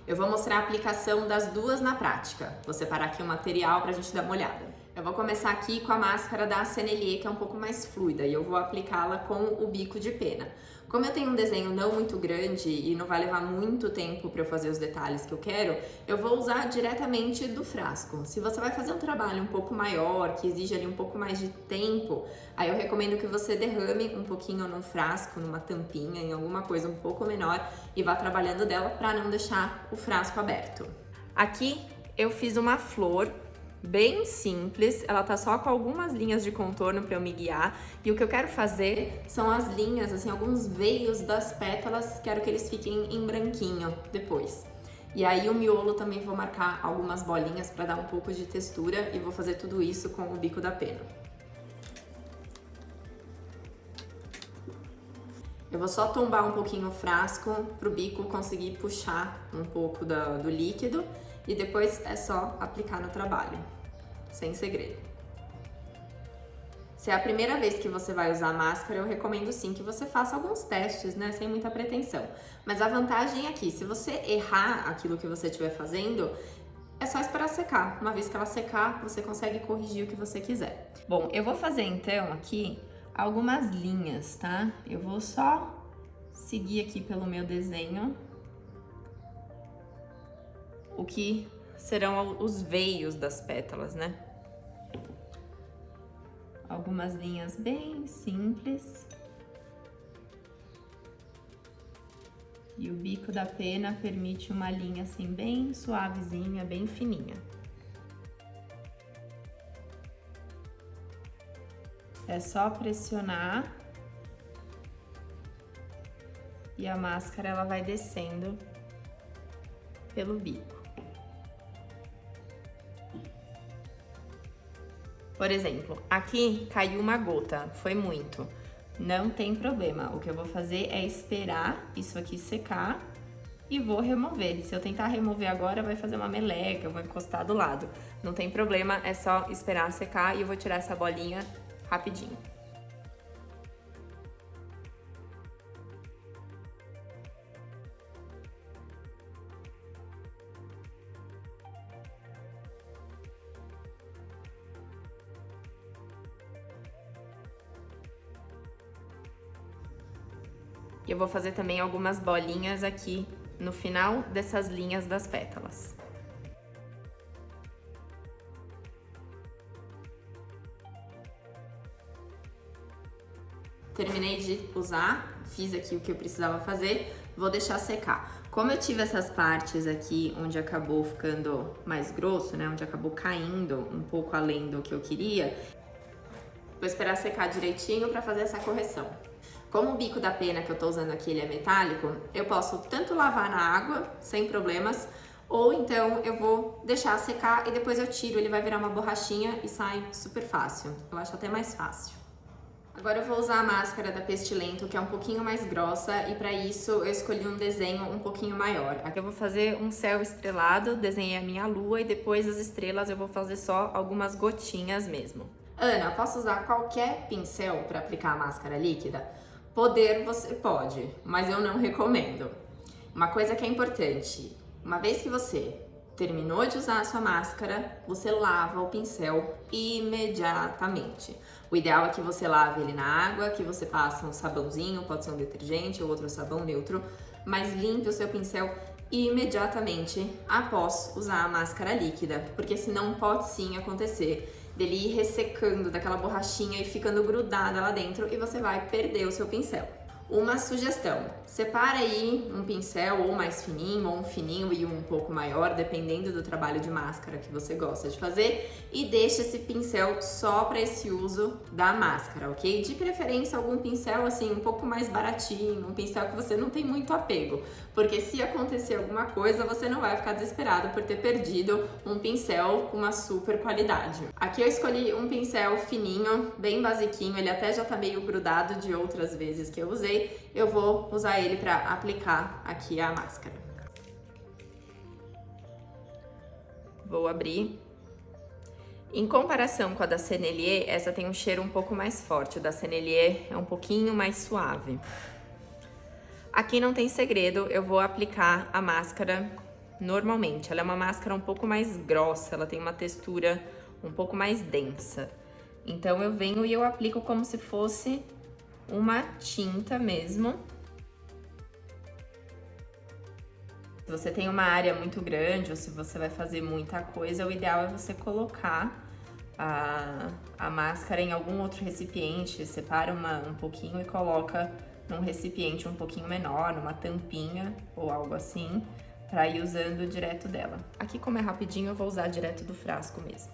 Eu vou mostrar a aplicação das duas na prática. Vou separar aqui o material pra gente dar uma olhada. Eu vou começar aqui com a máscara da Sennelier, que é um pouco mais fluida, e eu vou aplicá-la com o bico de pena. Como eu tenho um desenho não muito grande e não vai levar muito tempo para eu fazer os detalhes que eu quero, eu vou usar diretamente do frasco. Se você vai fazer um trabalho um pouco maior, que exige ali um pouco mais de tempo, aí eu recomendo que você derrame um pouquinho num frasco, numa tampinha, em alguma coisa um pouco menor e vá trabalhando dela para não deixar o frasco aberto. Aqui eu fiz uma flor bem simples, ela tá só com algumas linhas de contorno para eu me guiar, e o que eu quero fazer são as linhas, assim, alguns veios das pétalas, quero que eles fiquem em branquinho depois. E aí o miolo também vou marcar algumas bolinhas para dar um pouco de textura e vou fazer tudo isso com o bico da pena. Eu vou só tombar um pouquinho o frasco pro bico conseguir puxar um pouco do líquido e depois é só aplicar no trabalho, sem segredo. Se é a primeira vez que você vai usar máscara, eu recomendo sim que você faça alguns testes, né, sem muita pretensão. Mas a vantagem aqui, se você errar aquilo que você estiver fazendo, é só esperar secar. Uma vez que ela secar, você consegue corrigir o que você quiser. Bom, eu vou fazer então aqui algumas linhas, tá? Eu vou só seguir aqui pelo meu desenho o que serão os veios das pétalas, né? Algumas linhas bem simples. E o bico da pena permite uma linha assim bem suavezinha, bem fininha. É só pressionar e a máscara ela vai descendo pelo bico. Por exemplo, aqui caiu uma gota, foi muito. Não tem problema, o que eu vou fazer é esperar isso aqui secar e vou remover. Se eu tentar remover agora, vai fazer uma meleca, eu vou encostar do lado. Não tem problema, é só esperar secar e eu vou tirar essa bolinha rapidinho. E eu vou fazer também algumas bolinhas aqui no final dessas linhas das pétalas. Terminei de usar, fiz aqui o que eu precisava fazer, vou deixar secar. Como eu tive essas partes aqui onde acabou ficando mais grosso, né, onde acabou caindo um pouco além do que eu queria, vou esperar secar direitinho para fazer essa correção. Como o bico da pena que eu tô usando aqui ele é metálico, eu posso tanto lavar na água, sem problemas, ou então eu vou deixar secar e depois eu tiro, ele vai virar uma borrachinha e sai super fácil. Eu acho até mais fácil. Agora eu vou usar a máscara da Pestilento, que é um pouquinho mais grossa, e para isso eu escolhi um desenho um pouquinho maior. Aqui eu vou fazer um céu estrelado, desenhei a minha lua e depois as estrelas eu vou fazer só algumas gotinhas mesmo. Ana, posso usar qualquer pincel para aplicar a máscara líquida? Poder você pode, mas eu não recomendo. Uma coisa que é importante, uma vez que você terminou de usar a sua máscara, você lava o pincel imediatamente. O ideal é que você lave ele na água, que você passe um sabãozinho, pode ser um detergente ou outro sabão neutro, mas limpe o seu pincel imediatamente após usar a máscara líquida, porque senão pode sim acontecer dele ir ressecando daquela borrachinha e ficando grudada lá dentro e você vai perder o seu pincel. Uma sugestão, separa aí um pincel ou mais fininho ou um fininho e um pouco maior, dependendo do trabalho de máscara que você gosta de fazer, e deixa esse pincel só para esse uso da máscara, ok? De preferência algum pincel assim um pouco mais baratinho, um pincel que você não tem muito apego, porque se acontecer alguma coisa você não vai ficar desesperado por ter perdido um pincel com uma super qualidade. Aqui eu escolhi um pincel fininho, bem basiquinho, ele até já tá meio grudado de outras vezes que eu usei. Eu vou usar ele para aplicar aqui a máscara. Vou abrir. Em comparação com a da Sennelier, essa tem um cheiro um pouco mais forte. O da Sennelier é um pouquinho mais suave. Aqui não tem segredo, eu vou aplicar a máscara normalmente. Ela é uma máscara um pouco mais grossa, ela tem uma textura um pouco mais densa. Então eu venho e eu aplico como se fosse uma tinta mesmo. Se você tem uma área muito grande ou se você vai fazer muita coisa, o ideal é você colocar a máscara em algum outro recipiente, separa um pouquinho e coloca num recipiente um pouquinho menor, numa tampinha ou algo assim, para ir usando direto dela. Aqui, como é rapidinho, eu vou usar direto do frasco mesmo.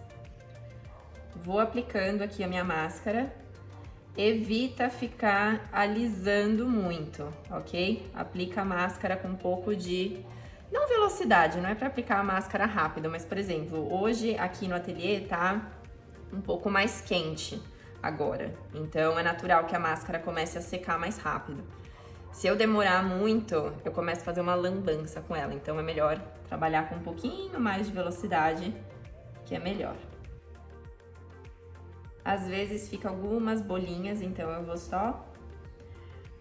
Vou aplicando aqui a minha máscara. Evita ficar alisando muito, ok? Aplica a máscara com um pouco de... não velocidade, não é para aplicar a máscara rápido, mas, por exemplo, hoje aqui no ateliê tá um pouco mais quente agora. Então, é natural que a máscara comece a secar mais rápido. Se eu demorar muito, eu começo a fazer uma lambança com ela. Então, é melhor trabalhar com um pouquinho mais de velocidade, que é melhor. Às vezes fica algumas bolinhas, então eu vou só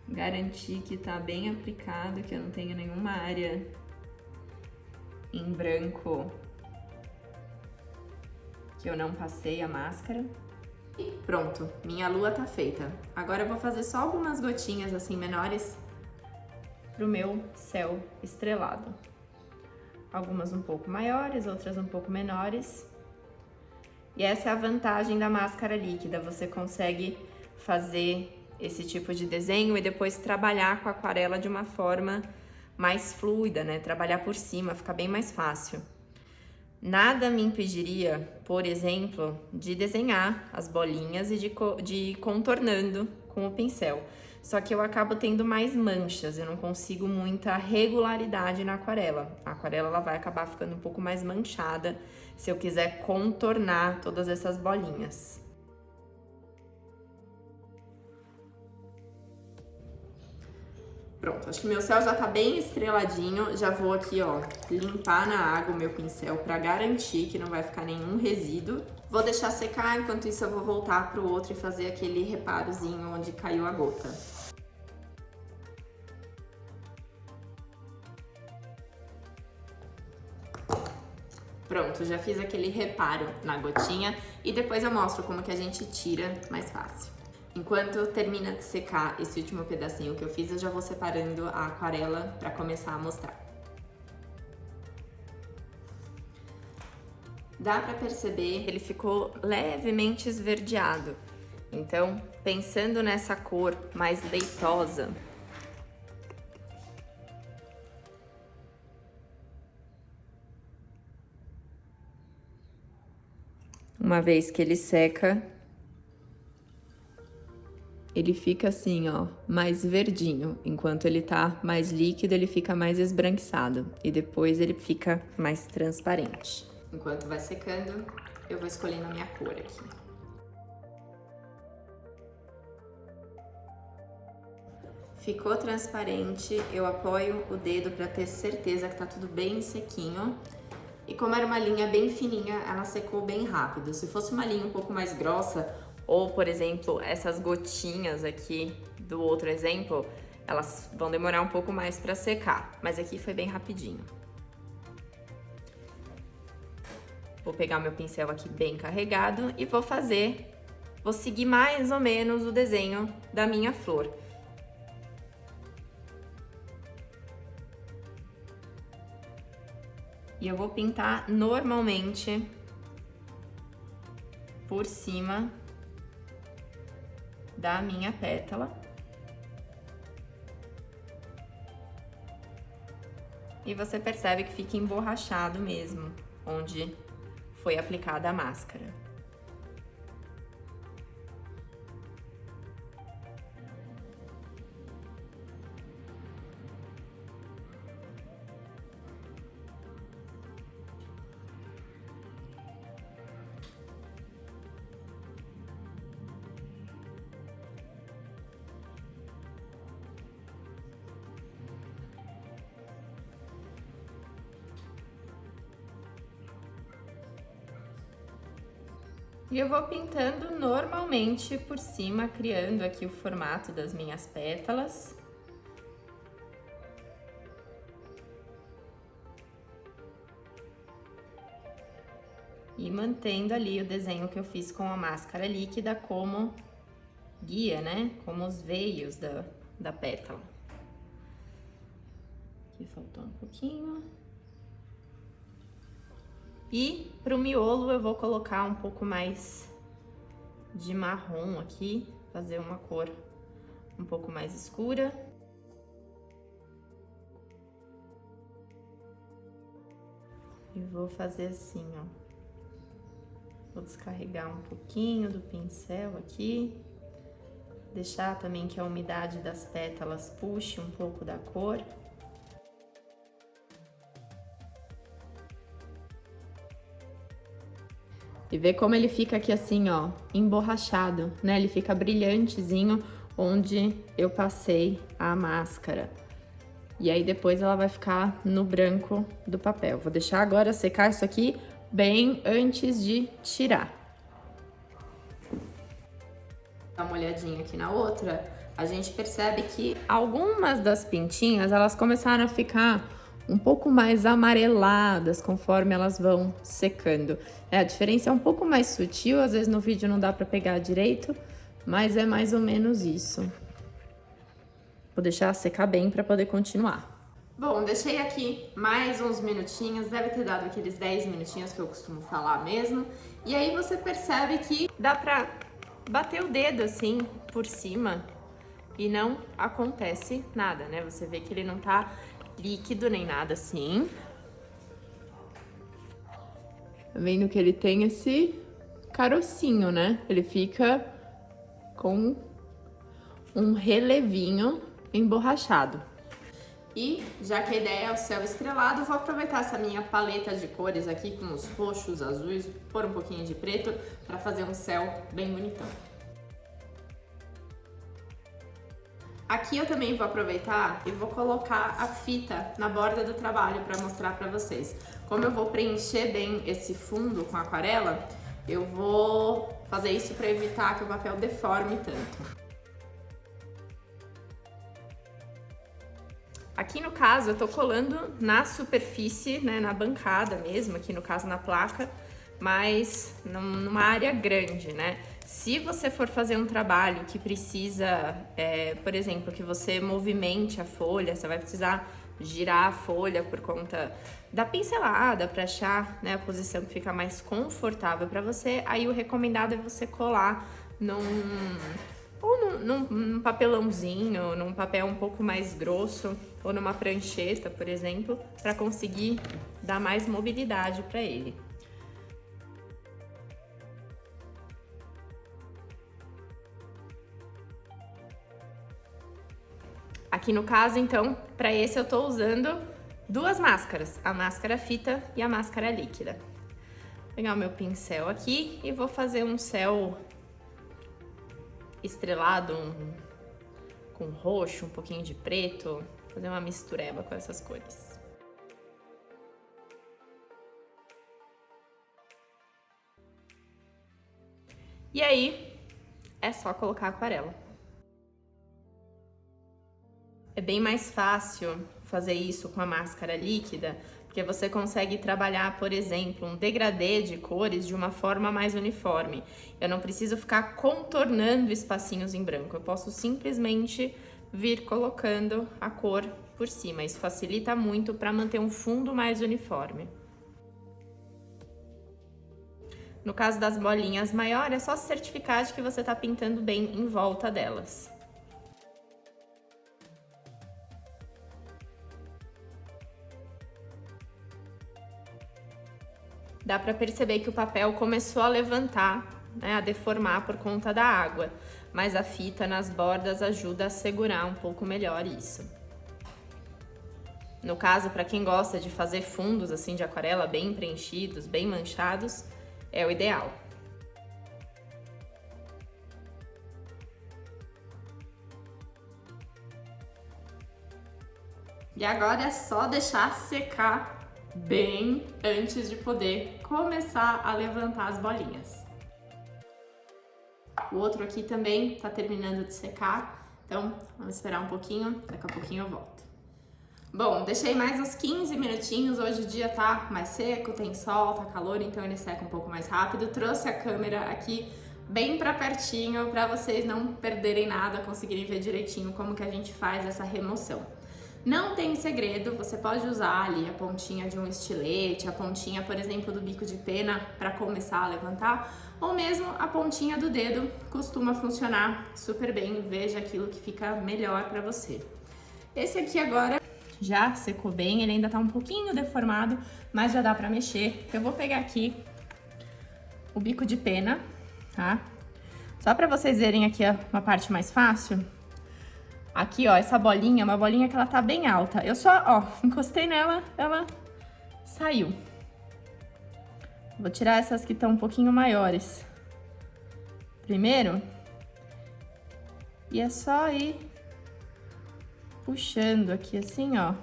garantir que tá bem aplicado, que eu não tenho nenhuma área em branco que eu não passei a máscara. E pronto, minha lua tá feita. Agora eu vou fazer só algumas gotinhas assim menores pro meu céu estrelado. Algumas um pouco maiores, outras um pouco menores. E essa é a vantagem da máscara líquida, você consegue fazer esse tipo de desenho e depois trabalhar com a aquarela de uma forma mais fluida, né? Trabalhar por cima, fica bem mais fácil. Nada me impediria, por exemplo, de desenhar as bolinhas e de ir contornando com o pincel. só que eu acabo tendo mais manchas, eu não consigo muita regularidade na aquarela. A aquarela ela vai acabar ficando um pouco mais manchada se eu quiser contornar todas essas bolinhas. Pronto, acho que meu céu já tá bem estreladinho. Já vou aqui, ó, limpar na água o meu pincel pra garantir que não vai ficar nenhum resíduo. Vou deixar secar, enquanto isso eu vou voltar pro outro e fazer aquele reparozinho onde caiu a gota. Pronto, já fiz aquele reparo na gotinha e depois eu mostro como que a gente tira mais fácil. Enquanto termina de secar esse último pedacinho que eu fiz, eu já vou separando a aquarela para começar a mostrar. Dá para perceber que ele ficou levemente esverdeado. Então, pensando nessa cor mais leitosa, uma vez que ele seca, ele fica assim, ó, mais verdinho. Enquanto ele tá mais líquido, ele fica mais esbranquiçado. E depois ele fica mais transparente. Enquanto vai secando, eu vou escolhendo a minha cor aqui. Ficou transparente, eu apoio o dedo para ter certeza que tá tudo bem sequinho. E como era uma linha bem fininha, ela secou bem rápido. Se fosse uma linha um pouco mais grossa, ou, por exemplo, essas gotinhas aqui do outro exemplo, elas vão demorar um pouco mais para secar, mas aqui foi bem rapidinho. Vou pegar meu pincel aqui bem carregado e vou seguir mais ou menos o desenho da minha flor. E eu vou pintar normalmente por cima da minha pétala. E você percebe que fica emborrachado mesmo, onde foi aplicada a máscara. E eu vou pintando normalmente por cima, criando aqui o formato das minhas pétalas. E mantendo ali o desenho que eu fiz com a máscara líquida como guia, né? Como os veios da pétala. Aqui faltou um pouquinho. E pro miolo eu vou colocar um pouco mais de marrom aqui, fazer uma cor um pouco mais escura. E vou fazer assim, ó. Vou descarregar um pouquinho do pincel aqui. Deixar também que a umidade das pétalas puxe um pouco da cor. E ver como ele fica aqui assim, ó, emborrachado, né? Ele fica brilhantezinho onde eu passei a máscara. E aí depois ela vai ficar no branco do papel. Vou deixar agora secar isso aqui bem antes de tirar. Dá uma olhadinha aqui na outra, a gente percebe que algumas das pintinhas, elas começaram a ficar um pouco mais amareladas conforme elas vão secando. A diferença é um pouco mais sutil, às vezes no vídeo não dá pra pegar direito, mas é mais ou menos isso. Vou deixar secar bem pra poder continuar. Bom, deixei aqui mais uns minutinhos, deve ter dado aqueles 10 minutinhos que eu costumo falar mesmo. E aí você percebe que dá pra bater o dedo assim por cima e não acontece nada, né? Você vê que ele não tá líquido nem nada assim. Tá vendo que ele tem esse carocinho, né? Ele fica com um relevinho emborrachado. E, já que a ideia é o céu estrelado, vou aproveitar essa minha paleta de cores aqui, com os roxos, azuis, pôr um pouquinho de preto, para fazer um céu bem bonitão. Aqui eu também vou aproveitar e vou colocar a fita na borda do trabalho para mostrar para vocês. Como eu vou preencher bem esse fundo com aquarela, eu vou fazer isso para evitar que o papel deforme tanto. Aqui no caso eu tô colando na superfície, né, na bancada mesmo, aqui no caso na placa, mas numa área grande, né? Se você for fazer um trabalho que precisa, por exemplo, que você movimente a folha, você vai precisar girar a folha por conta da pincelada para achar, né, a posição que fica mais confortável para você, aí o recomendado é você colar num papelãozinho, num papel um pouco mais grosso, ou numa prancheta, por exemplo, para conseguir dar mais mobilidade para ele. Aqui no caso, então, para esse eu tô usando duas máscaras, a máscara fita e a máscara líquida. Vou pegar o meu pincel aqui e vou fazer um céu estrelado, com roxo, um pouquinho de preto, fazer uma mistureba com essas cores. E aí, é só colocar aquarela. É bem mais fácil fazer isso com a máscara líquida, porque você consegue trabalhar, por exemplo, um degradê de cores de uma forma mais uniforme. Eu não preciso ficar contornando espacinhos em branco, eu posso simplesmente vir colocando a cor por cima. Isso facilita muito para manter um fundo mais uniforme. No caso das bolinhas maiores, é só se certificar de que você está pintando bem em volta delas. Dá para perceber que o papel começou a levantar, né, a deformar por conta da água, mas a fita nas bordas ajuda a segurar um pouco melhor isso. No caso, para quem gosta de fazer fundos assim de aquarela bem preenchidos, bem manchados, é o ideal. E agora é só deixar secar bem antes de poder começar a levantar as bolinhas. O outro aqui também tá terminando de secar, então vamos esperar um pouquinho, daqui a pouquinho eu volto. Bom, deixei mais uns 15 minutinhos, hoje o dia tá mais seco, tem sol, tá calor, então ele seca um pouco mais rápido. Trouxe a câmera aqui bem pra pertinho, pra vocês não perderem nada, conseguirem ver direitinho como que a gente faz essa remoção. Não tem segredo, você pode usar ali a pontinha de um estilete, a pontinha, por exemplo, do bico de pena para começar a levantar, ou mesmo a pontinha do dedo costuma funcionar super bem, veja aquilo que fica melhor para você. Esse aqui agora já secou bem, ele ainda tá um pouquinho deformado, mas já dá para mexer. Eu vou pegar aqui o bico de pena, tá? Só para vocês verem aqui uma parte mais fácil. Aqui, ó, essa bolinha, uma bolinha que ela tá bem alta. Eu só, ó, encostei nela, ela saiu. Vou tirar essas que estão um pouquinho maiores primeiro. E é só ir puxando aqui assim, ó.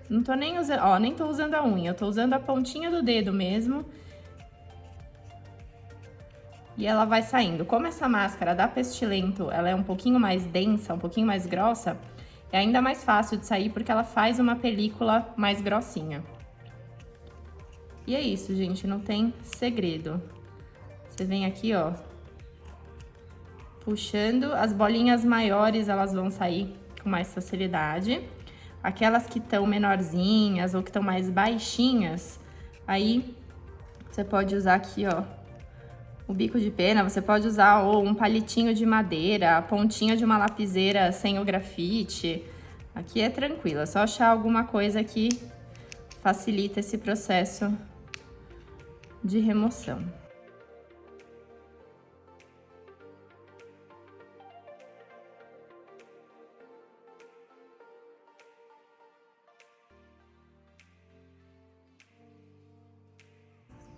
Não tô nem usando, ó, nem tô usando a unha, eu tô usando a pontinha do dedo mesmo. E ela vai saindo. Como essa máscara da Pestilento, ela é um pouquinho mais densa, um pouquinho mais grossa, é ainda mais fácil de sair porque ela faz uma película mais grossinha. E é isso, gente, não tem segredo. Você vem aqui, ó, puxando, as bolinhas maiores, elas vão sair com mais facilidade. Aquelas que estão menorzinhas ou que estão mais baixinhas, aí você pode usar aqui, ó, o bico de pena, você pode usar ou um palitinho de madeira, a pontinha de uma lapiseira sem o grafite. Aqui é tranquilo, é só achar alguma coisa que facilita esse processo de remoção.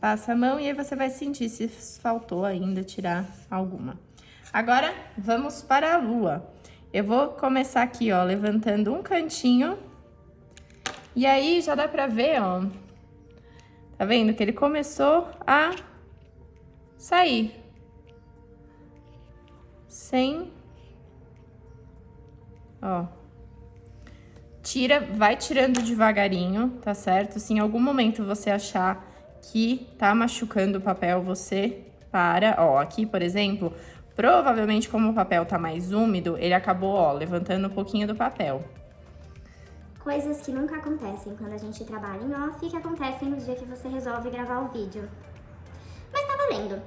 passa a mão e aí você vai sentir se faltou ainda tirar alguma. Agora, vamos para a lua. Eu vou começar aqui, ó, levantando um cantinho. E aí, já dá pra ver, ó. Tá vendo que ele começou a sair. Sem... Ó. Vai tirando devagarinho, tá certo? Se em algum momento você achar que tá machucando o papel, você para. Ó, aqui, por exemplo, provavelmente como o papel tá mais úmido, ele acabou, ó, levantando um pouquinho do papel. Coisas que nunca acontecem quando a gente trabalha em off e que acontecem no dia que você resolve gravar o vídeo. Mas tá valendo.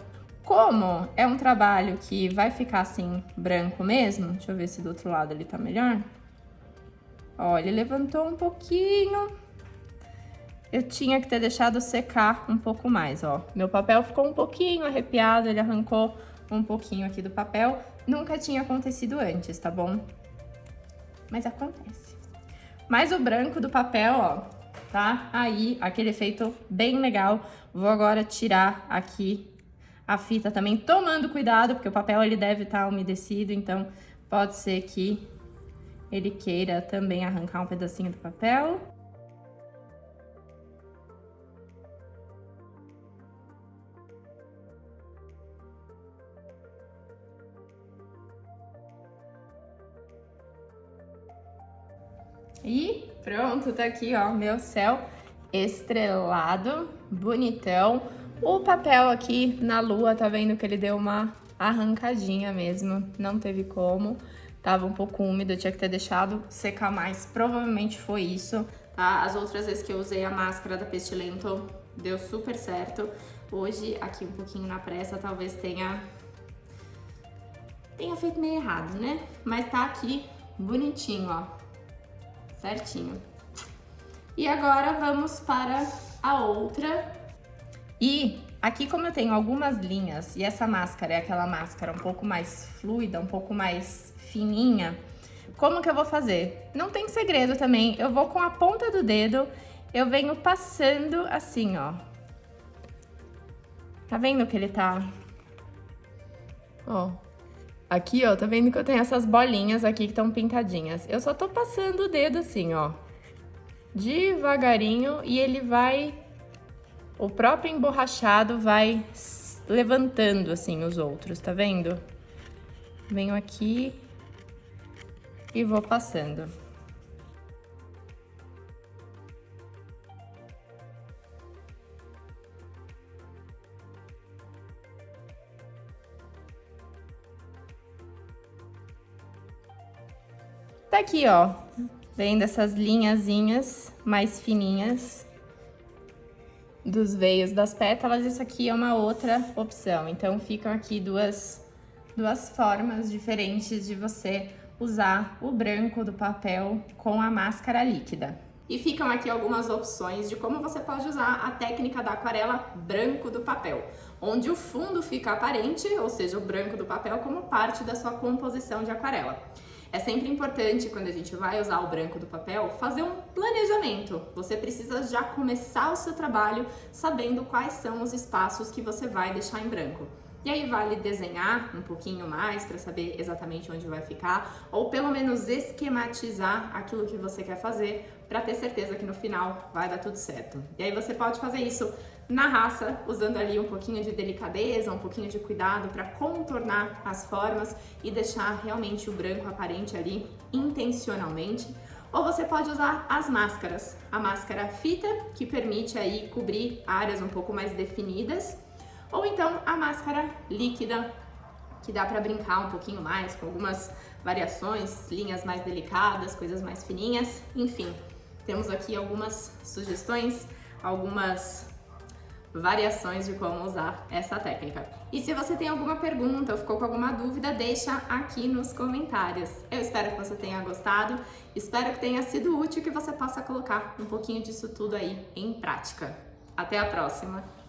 Como é um trabalho que vai ficar assim, branco mesmo, deixa eu ver se do outro lado ele tá melhor. Ó, ele levantou um pouquinho. Eu tinha que ter deixado secar um pouco mais, ó. Meu papel ficou um pouquinho arrepiado, ele arrancou um pouquinho aqui do papel. Nunca tinha acontecido antes, tá bom? Mas acontece. Mas o branco do papel, ó, tá aí, aquele efeito bem legal. Vou agora tirar aqui a fita também, tomando cuidado, porque o papel ele deve estar umedecido, então pode ser que ele queira também arrancar um pedacinho do papel. E pronto, tá aqui, ó, meu céu estrelado, bonitão. O papel aqui na lua, tá vendo que ele deu uma arrancadinha mesmo, não teve como. Tava um pouco úmido, eu tinha que ter deixado secar mais, provavelmente foi isso, tá? As outras vezes que eu usei a máscara da Pestilento, deu super certo. Hoje, aqui um pouquinho na pressa, talvez tenha feito meio errado, né? Mas tá aqui bonitinho, ó, certinho. E agora vamos para a outra. E aqui, como eu tenho algumas linhas, e essa máscara é aquela máscara um pouco mais fluida, um pouco mais fininha, como que eu vou fazer? Não tem segredo também, eu vou com a ponta do dedo, eu venho passando assim, ó. Tá vendo que ele tá... Ó, aqui, ó, tá vendo que eu tenho essas bolinhas aqui que estão pintadinhas. Eu só tô passando o dedo assim, ó, devagarinho, e ele vai... O próprio emborrachado vai levantando, assim, os outros, tá vendo? Venho aqui e vou passando. Tá aqui, ó, vendo essas linhazinhas mais fininhas dos veios das pétalas. Isso aqui é uma outra opção. Então, ficam aqui duas formas diferentes de você usar o branco do papel com a máscara líquida. E ficam aqui algumas opções de como você pode usar a técnica da aquarela branco do papel, onde o fundo fica aparente, ou seja, o branco do papel, como parte da sua composição de aquarela. É sempre importante, quando a gente vai usar o branco do papel, fazer um planejamento. Você precisa já começar o seu trabalho sabendo quais são os espaços que você vai deixar em branco. E aí vale desenhar um pouquinho mais para saber exatamente onde vai ficar, ou pelo menos esquematizar aquilo que você quer fazer para ter certeza que no final vai dar tudo certo. E aí você pode fazer isso na raça, usando ali um pouquinho de delicadeza, um pouquinho de cuidado para contornar as formas e deixar realmente o branco aparente ali intencionalmente. Ou você pode usar as máscaras, a máscara fita, que permite aí cobrir áreas um pouco mais definidas, ou então a máscara líquida, que dá para brincar um pouquinho mais com algumas variações, linhas mais delicadas, coisas mais fininhas, enfim. Temos aqui algumas sugestões, algumas variações de como usar essa técnica. E se você tem alguma pergunta ou ficou com alguma dúvida, deixa aqui nos comentários. Eu espero que você tenha gostado, espero que tenha sido útil e que você possa colocar um pouquinho disso tudo aí em prática. Até a próxima!